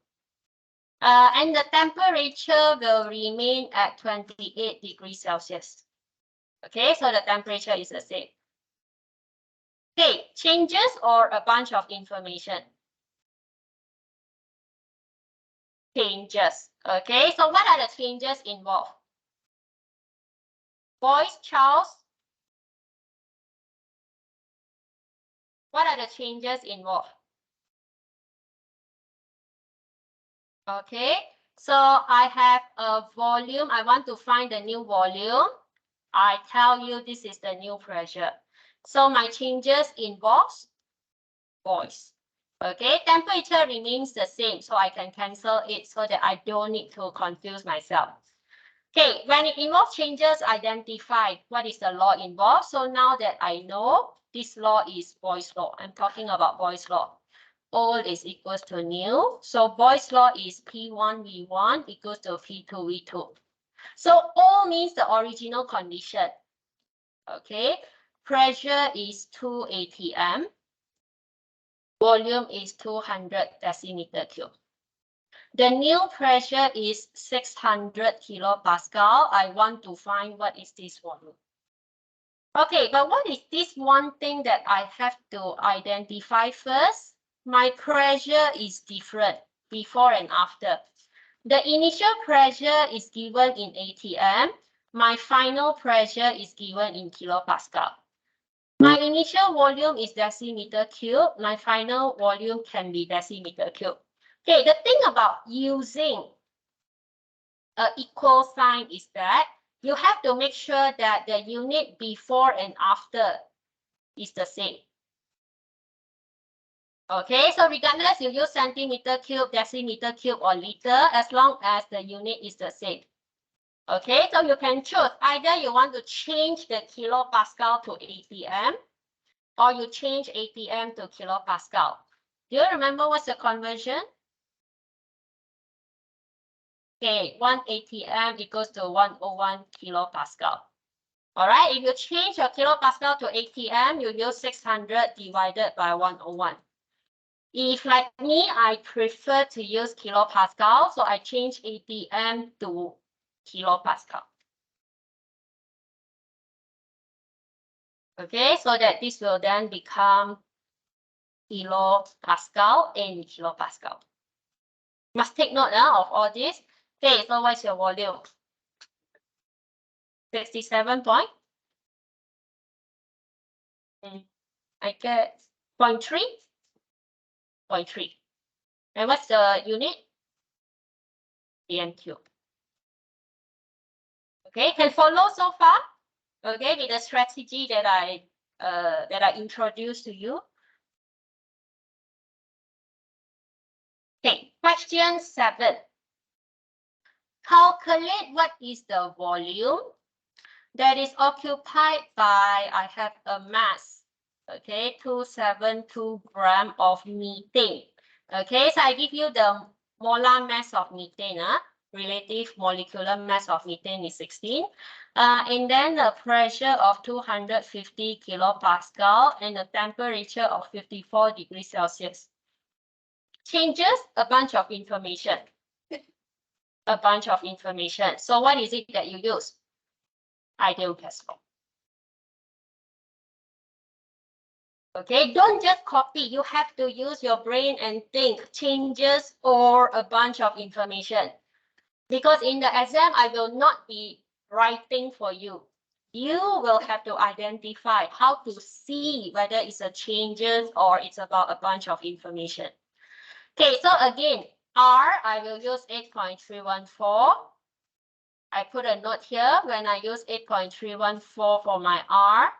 And the temperature will remain at 28 degrees Celsius. Okay, so the temperature is the same. Okay, changes or a bunch of information? Changes. Okay, so what are the changes involved? Boys, Charles. What are the changes involved? Okay, so I have a volume. I want to find the new volume. I tell you this is the new pressure. So my changes involves voice. Okay, temperature remains the same, so I can cancel it so that I don't need to confuse myself. Okay, when it involves changes, identify what is the law involved. So now that I know this law is Boyle's law, I'm talking about Boyle's law. Old is equals to new. So Boyle's law is P1V1 equals to P2V2. So O means the original condition. Okay, pressure is 2 atm. Volume is 200 decimeter cube. The new pressure is 600 kilopascal. I want to find what is this volume. Okay, but what is this one thing that I have to identify first? My pressure is different before and after. The initial pressure is given in atm. My final pressure is given in kilopascal. My initial volume is decimeter cube. My final volume can be decimeter cube. Okay, the thing about using an equal sign is that you have to make sure that the unit before and after is the same. Okay, so regardless you use centimeter cube, decimeter cube, or liter, as long as the unit is the same. Okay, so you can choose either you want to change the kilopascal to ATM or you change ATM to kilopascal. Do you remember what's the conversion? Okay, 1 ATM equals to 101 kilopascal. All right, if you change your kilopascal to ATM, you use 600 divided by 101. If like me, I prefer to use kilopascal, so I change ATM to kilopascal. Okay, so that this will then become kilopascal and kilopascal. Must take note of all this. Okay, so what's your volume? 67 point? I get 0.3? 0.3. And what's the unit? PMQ. Okay, can follow so far? Okay, with the strategy that I introduced to you. Okay, question 7. Calculate what is the volume that is occupied by, I have a mass, okay, 272 gram of methane. Okay, so I give you the molar mass of methane, relative molecular mass of methane is 16. And then the pressure of 250 kilopascal and the temperature of 54 degrees Celsius. Changes a bunch of information. A bunch of information. So what is it that you use? Ideal gas law. Okay, don't just copy. You have to use your brain and think changes or a bunch of information. Because in the exam, I will not be writing for you. You will have to identify how to see whether it's a changes or it's about a bunch of information. Okay, so again, R, I will use 8.314. I put a note here when I use 8.314 for my R.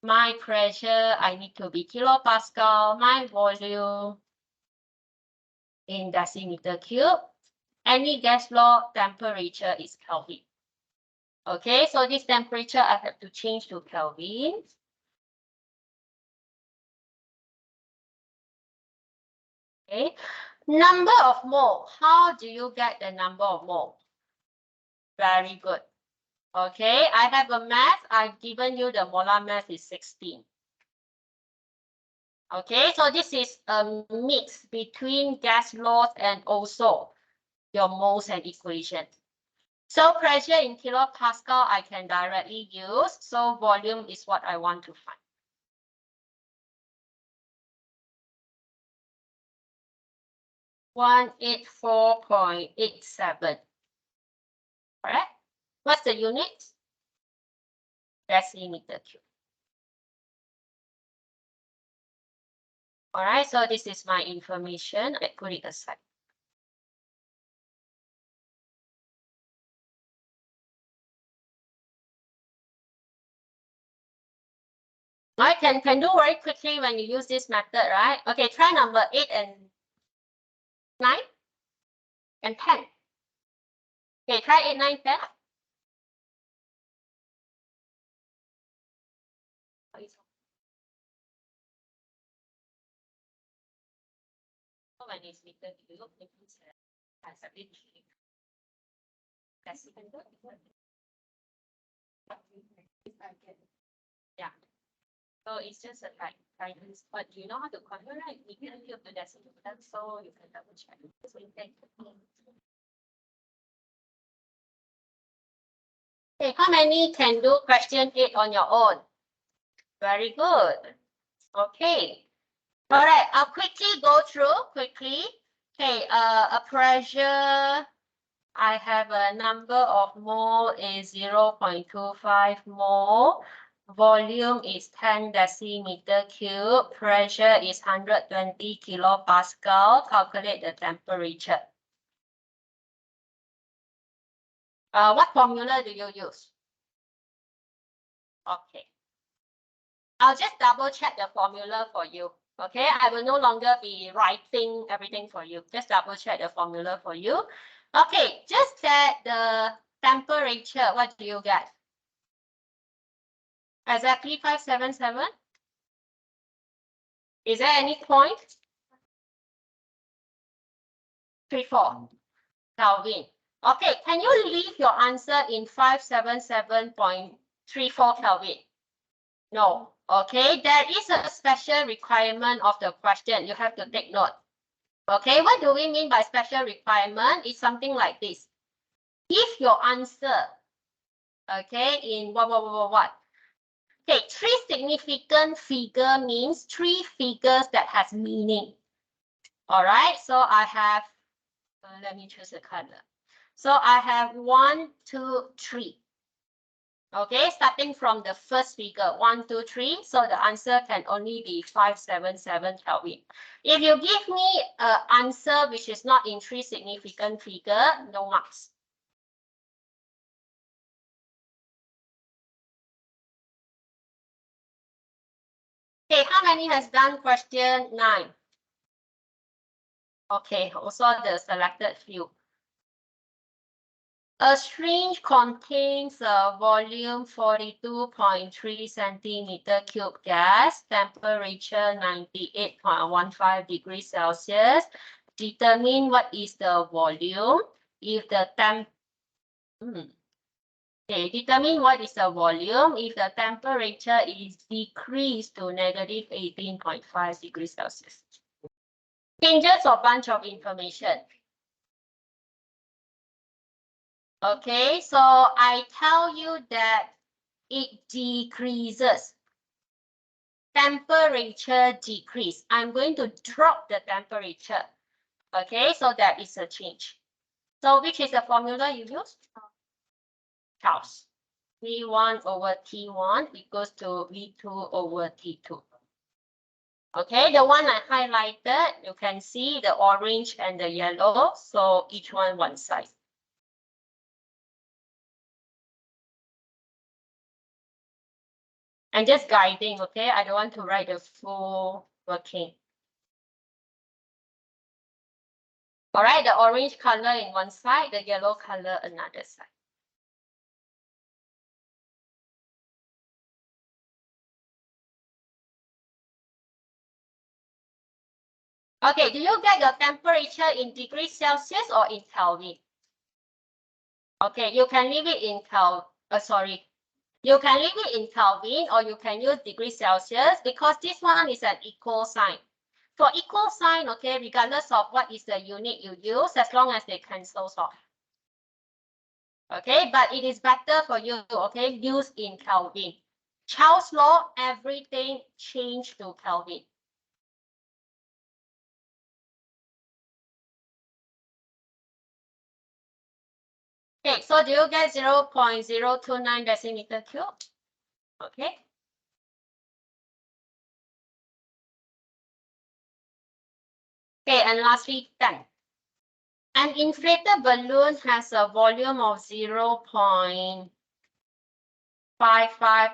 My pressure, I need to be kilopascal. My volume in decimeter cube. Any gas law temperature is Kelvin. Okay, so this temperature I have to change to Kelvin. Okay, number of mole. How do you get the number of mole? Very good. Okay, I have a mass. I've given you the molar mass is 16. Okay, so this is a mix between gas laws and also your moles and equation. So pressure in kilopascal I can directly use. So volume is what I want to find. 184.87. Correct? What's the unit? Decimeter cube. All right, so this is my information. I put it aside. All right, can do very quickly when you use this method, right? Okay, try number 8 and 9 and 10. Okay, try 8, 9, 10. When it's meter cube, it means has a bit decimeter. Yeah. So it's just a guidance, but you know how to convert, right? Meter cube to decimeter, so you can double check. Okay, how many can do question 8 on your own? Very good. Okay. All right, I'll quickly go through quickly. Okay, a pressure, I have a number of mole is 0.25 mole. Volume is 10 decimeter cube. Pressure is 120 kilopascal. Calculate the temperature. What formula do you use? Okay. I'll just double check the formula for you. Okay, I will no longer be writing everything for you. Just double check the formula for you. Okay, just that the temperature, what do you get? Exactly 577? Is there any point? 34 Kelvin. Okay, can you leave your answer in 577.34 Kelvin? No. Okay, there is a special requirement of the question. You have to take note. Okay, what do we mean by special requirement? It's something like this. If your answer, okay, in what? Okay, 3 significant figure means 3 figures that has meaning. All right, so I have, let me choose a color. So I have 1, 2, 3. Okay, starting from the first figure, 1, 2, 3. So the answer can only be 577 Kelvin. If you give me an answer which is not in 3 significant figure, no marks. Okay, how many has done question 9? Okay, also the selected few. A syringe contains a volume 42.3 centimeter cube gas, temperature 98.15 degrees Celsius. Determine what is the volume. If the determine what is the volume if the temperature is decreased to negative 18.5 degrees Celsius. Changes or bunch of information. Okay, so I tell you that it decreases. Temperature decrease. I'm going to drop the temperature. Okay, so that is a change. So which is the formula you use? Charles. V1 over T1 equals to V2 over T2. Okay, the one I highlighted, you can see the orange and the yellow. So each one side. I'm just guiding, okay? I don't want to write the full working. All right, the orange color in one side, the yellow color another side. Okay, do you get your temperature in degrees Celsius or in Kelvin? Okay, you can leave it in You can leave it in Kelvin or you can use degrees Celsius because this one is an equal sign. For equal sign, okay, regardless of what is the unit you use, as long as they cancel off. Okay, but it is better for you, okay, use in Kelvin. Charles' law, everything changed to Kelvin. Okay, so do you get 0.029 decimeter cube? Okay. Okay, and lastly, 10. An inflated balloon has a volume of 0.55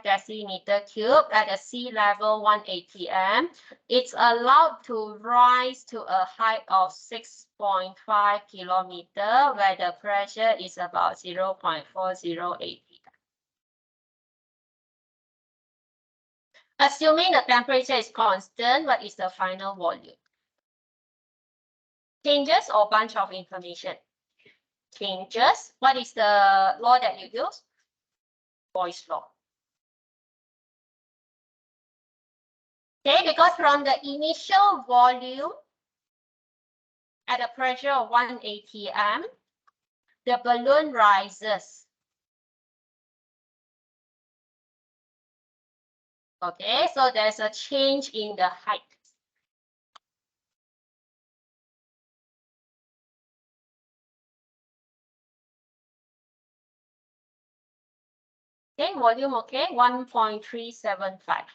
decimeter cube at a sea level 1 atm. It's allowed to rise to a height of 6.5 kilometer where the pressure is about 0.408. Assuming the temperature is constant, what is the final volume? Changes or bunch of information? Changes. What is the law that you use? Boyle's law. Okay, because from the initial volume at a pressure of 1 atm, the balloon rises. Okay, so there's a change in the height. Okay, volume, okay, 1.375.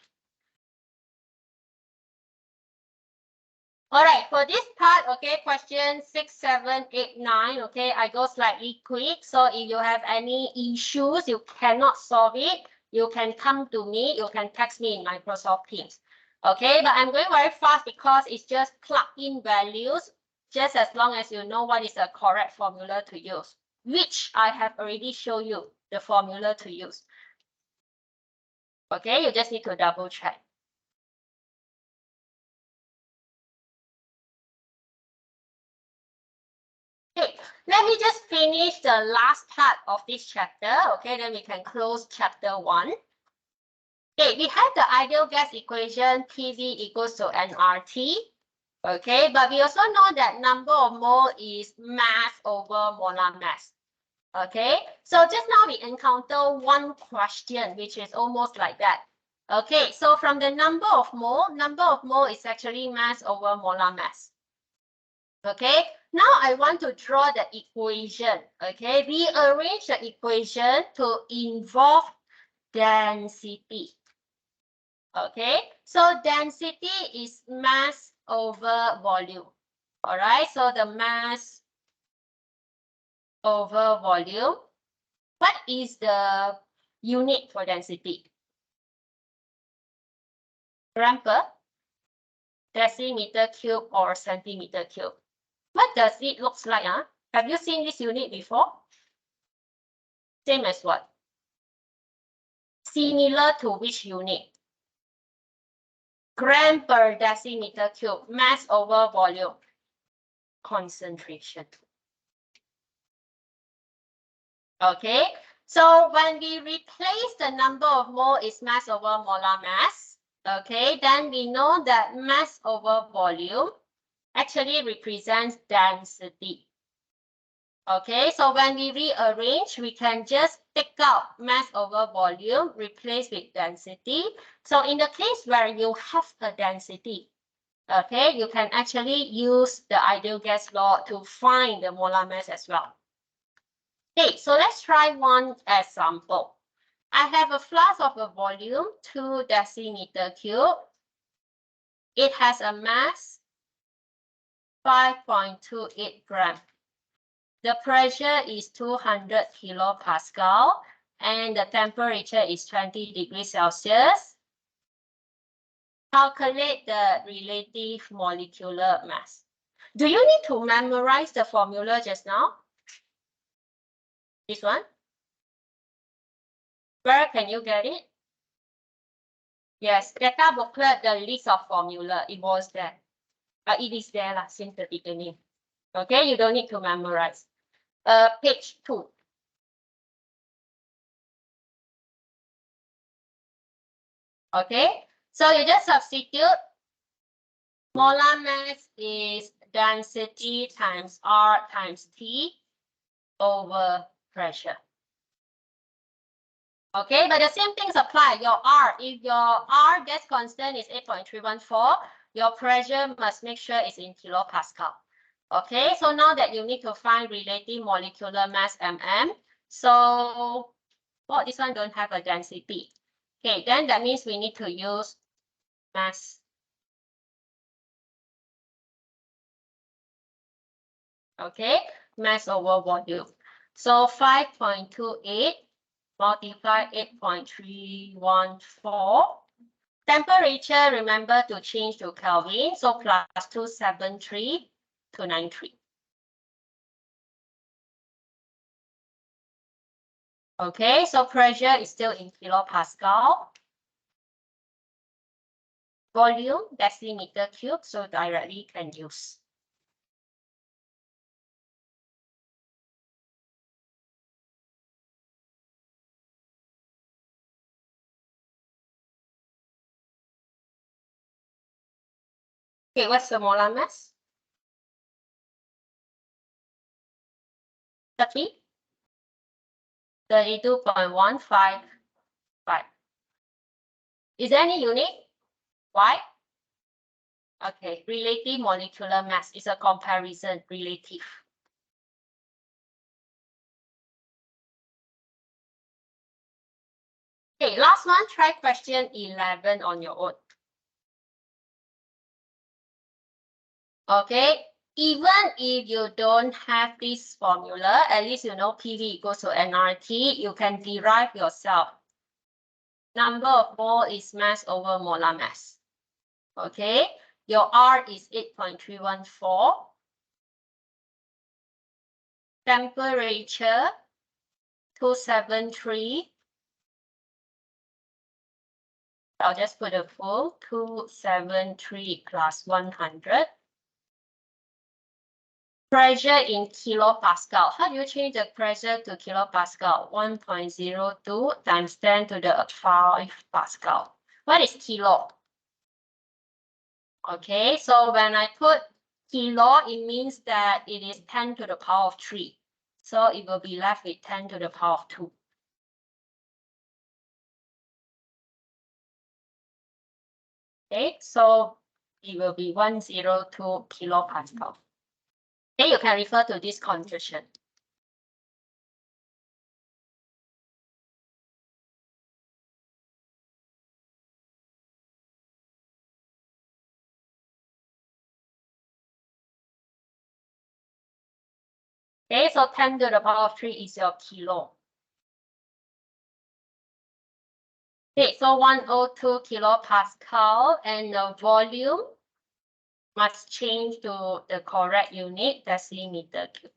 All right, for this part, okay, question 6, 7, 8, 9, okay, I go slightly quick. So if you have any issues, you cannot solve it, you can come to me, you can text me in Microsoft Teams. Okay, but I'm going very fast because it's just plug in values, just as long as you know what is the correct formula to use. which I have already shown you the formula to use. Okay, you just need to double check. Okay, let me just finish the last part of this chapter. Okay, then we can close chapter 1. Okay, we have the ideal gas equation PV equals to nRT. Okay, but we also know that number of mole is mass over molar mass. Okay, so just now we encounter one question, which is almost like that. Okay, so from the number of mole is actually mass over molar mass. Okay, now I want to draw the equation. Okay, rearrange the equation to involve density. Okay, so density is mass over volume. All right, so the mass over volume. What is the unit for density? Gram per decimeter cube or centimeter cube. What does it look like? Have you seen this unit before? Same as what? Similar to which unit? Gram per decimeter cube, mass over volume, concentration. Okay, so when we replace the number of mole is mass over molar mass, okay, then we know that mass over volume actually represents density. Okay, so when we rearrange, we can just take out mass over volume, replace with density. So in the case where you have a density, okay, you can actually use the ideal gas law to find the molar mass as well. Okay, so let's try one example. I have a flask of a volume 2 decimeter cube. It has a mass 5.28 gram. The pressure is 200 kilopascal and the temperature is 20 degrees Celsius. Calculate the relative molecular mass. Do you need to memorize the formula just now? This one? Where can you get it? Yes, data booklet, the list of formula, it was there. It is there since the beginning. Okay, you don't need to memorize. Page 2. Okay, so you just substitute molar mass is density times R times T over pressure. Okay, but the same things apply. Your R, if your R gas constant is 8.314, your pressure must make sure it's in kilopascal. Okay, so now that you need to find relative molecular mass mm. So, well, this one don't have a density. Okay, then that means we need to use mass. Okay, mass over volume. So 5.28 multiply 8.314. Temperature, remember to change to Kelvin. So plus 273 to 93. Okay, so pressure is still in kilopascal. Volume, decimeter cube, so directly can use. Okay, what's the molar mass? 32.155. Is there any unit? Why? Okay, relative molecular mass is a comparison, relative. Okay, last one, try question 11 on your own. Okay, even if you don't have this formula, at least you know PV equals to nRT, you can derive yourself. Number of mole is mass over molar mass. Okay, your R is 8.314. temperature 273. I'll just put a full 273 plus 100. Pressure in kilopascal. How do you change the pressure to kilopascal? 1.02 times 10 to the 5 Pascal. What is kilo? Okay, so when I put kilo, it means that it is 10 to the power of 3. So it will be left with 10 to the power of 2. Okay, so it will be 102 kilopascal. Okay, you can refer to this conversion. Okay, so 10 to the power of 3 is your kilo. Okay, so 102 kilopascal, and the volume must change to the correct unit, decimeter cube.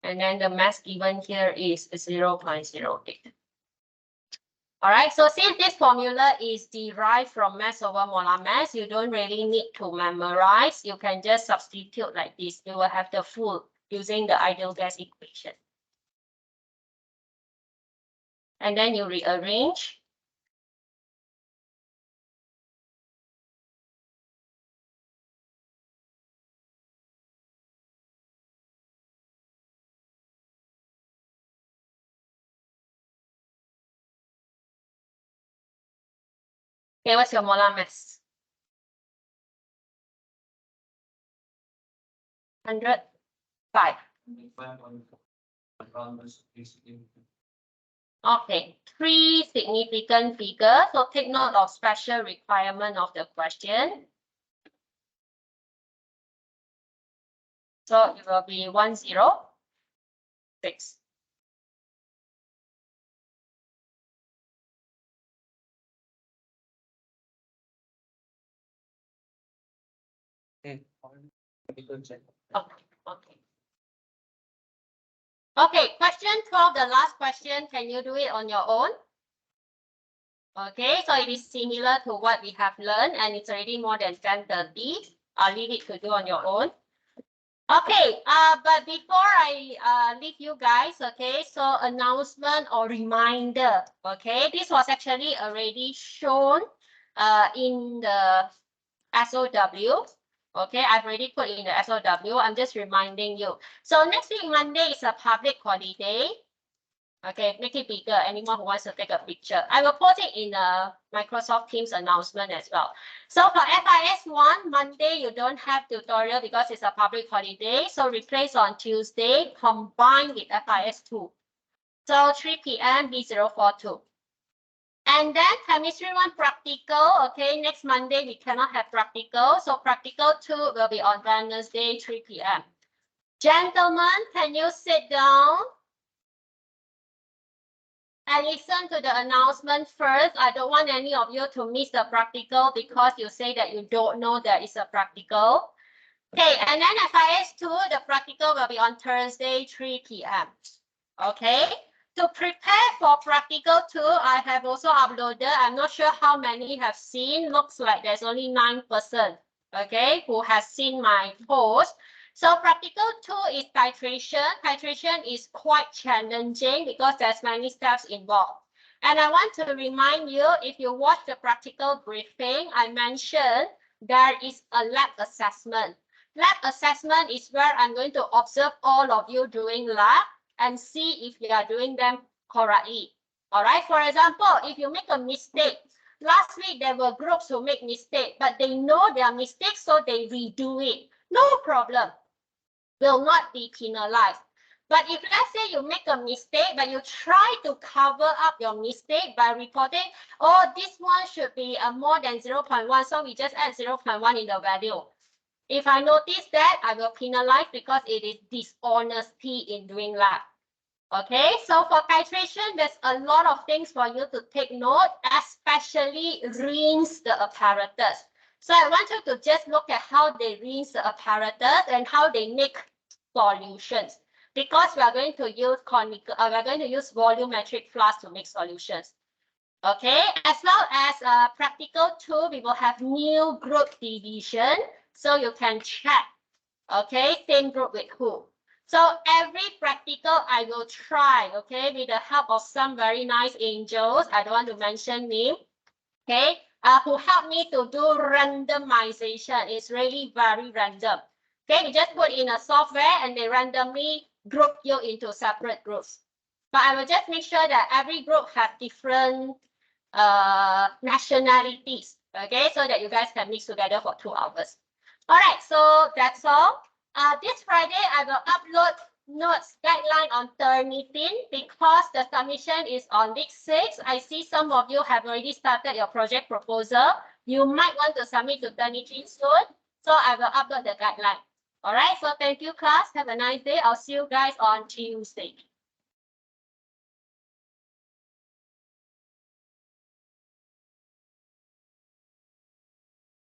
And then the mass given here is 0.08. All right, so since this formula is derived from mass over molar mass, you don't really need to memorize. You can just substitute like this. You will have the full using the ideal gas equation. And then you rearrange. Okay, what's your molar mass? 105. Okay, 3 significant figures. So take note of special requirement of the question. So it will be 106. Okay. Okay, question 12, the last question. Can you do it on your own? Okay, so it is similar to what we have learned, and it's already more than 10:30. I'll leave it to do on your own. Okay, but before I leave you guys, okay, so announcement or reminder, okay, this was actually already shown in the SOW. Okay, I've already put in the SOW. I'm just reminding you. So next week, Monday is a public holiday. Okay, make it bigger. Anyone who wants to take a picture. I will post it in the Microsoft Teams announcement as well. So for FIS 1, Monday, you don't have tutorial because it's a public holiday. So replace on Tuesday, combine with FIS 2. So 3 p.m. B042. And then chemistry 1 practical, okay, next Monday we cannot have practical. So practical 2 will be on Wednesday, 3 p.m. Gentlemen, can you sit down and listen to the announcement first? I don't want any of you to miss the practical because you say that you don't know there is a practical. Okay, and then FIS 2, the practical will be on Thursday, 3 p.m. Okay. To prepare for practical 2, I have also uploaded. I'm not sure how many have seen. Looks like there's only 9%, okay, who has seen my post. So practical 2 is titration. Titration is quite challenging because there's many steps involved. And I want to remind you, if you watch the practical briefing, I mentioned there is a lab assessment. Lab assessment is where I'm going to observe all of you doing lab and see if you are doing them correctly. All right. For example, if you make a mistake, last week there were groups who make mistake, but they know their mistakes, so they redo it. No problem. Will not be penalized. But if let's say you make a mistake, but you try to cover up your mistake by reporting, oh, this one should be more than 0.1, so we just add 0.1 in the value. If I notice that, I will penalize because it is dishonesty in doing lab. Okay, so for titration, there's a lot of things for you to take note, especially rinse the apparatus. So I want you to just look at how they rinse the apparatus and how they make solutions. Because we are going to use volumetric flask to make solutions. Okay, as well as practical 2, we will have new group division. So you can check, okay, same group with who. So every practical I will try, okay, with the help of some very nice angels. I don't want to mention name, okay, who help me to do randomization. It's really very random. Okay, you just put in a software and they randomly group you into separate groups. But I will just make sure that every group have different nationalities, okay, so that you guys can mix together for 2 hours. All right, so that's all. This Friday, I will upload notes guideline on Turnitin because the submission is on week 6. I see some of you have already started your project proposal. You might want to submit to Turnitin soon, so I will upload the guideline. All right, so thank you, class. Have a nice day. I'll see you guys on Tuesday.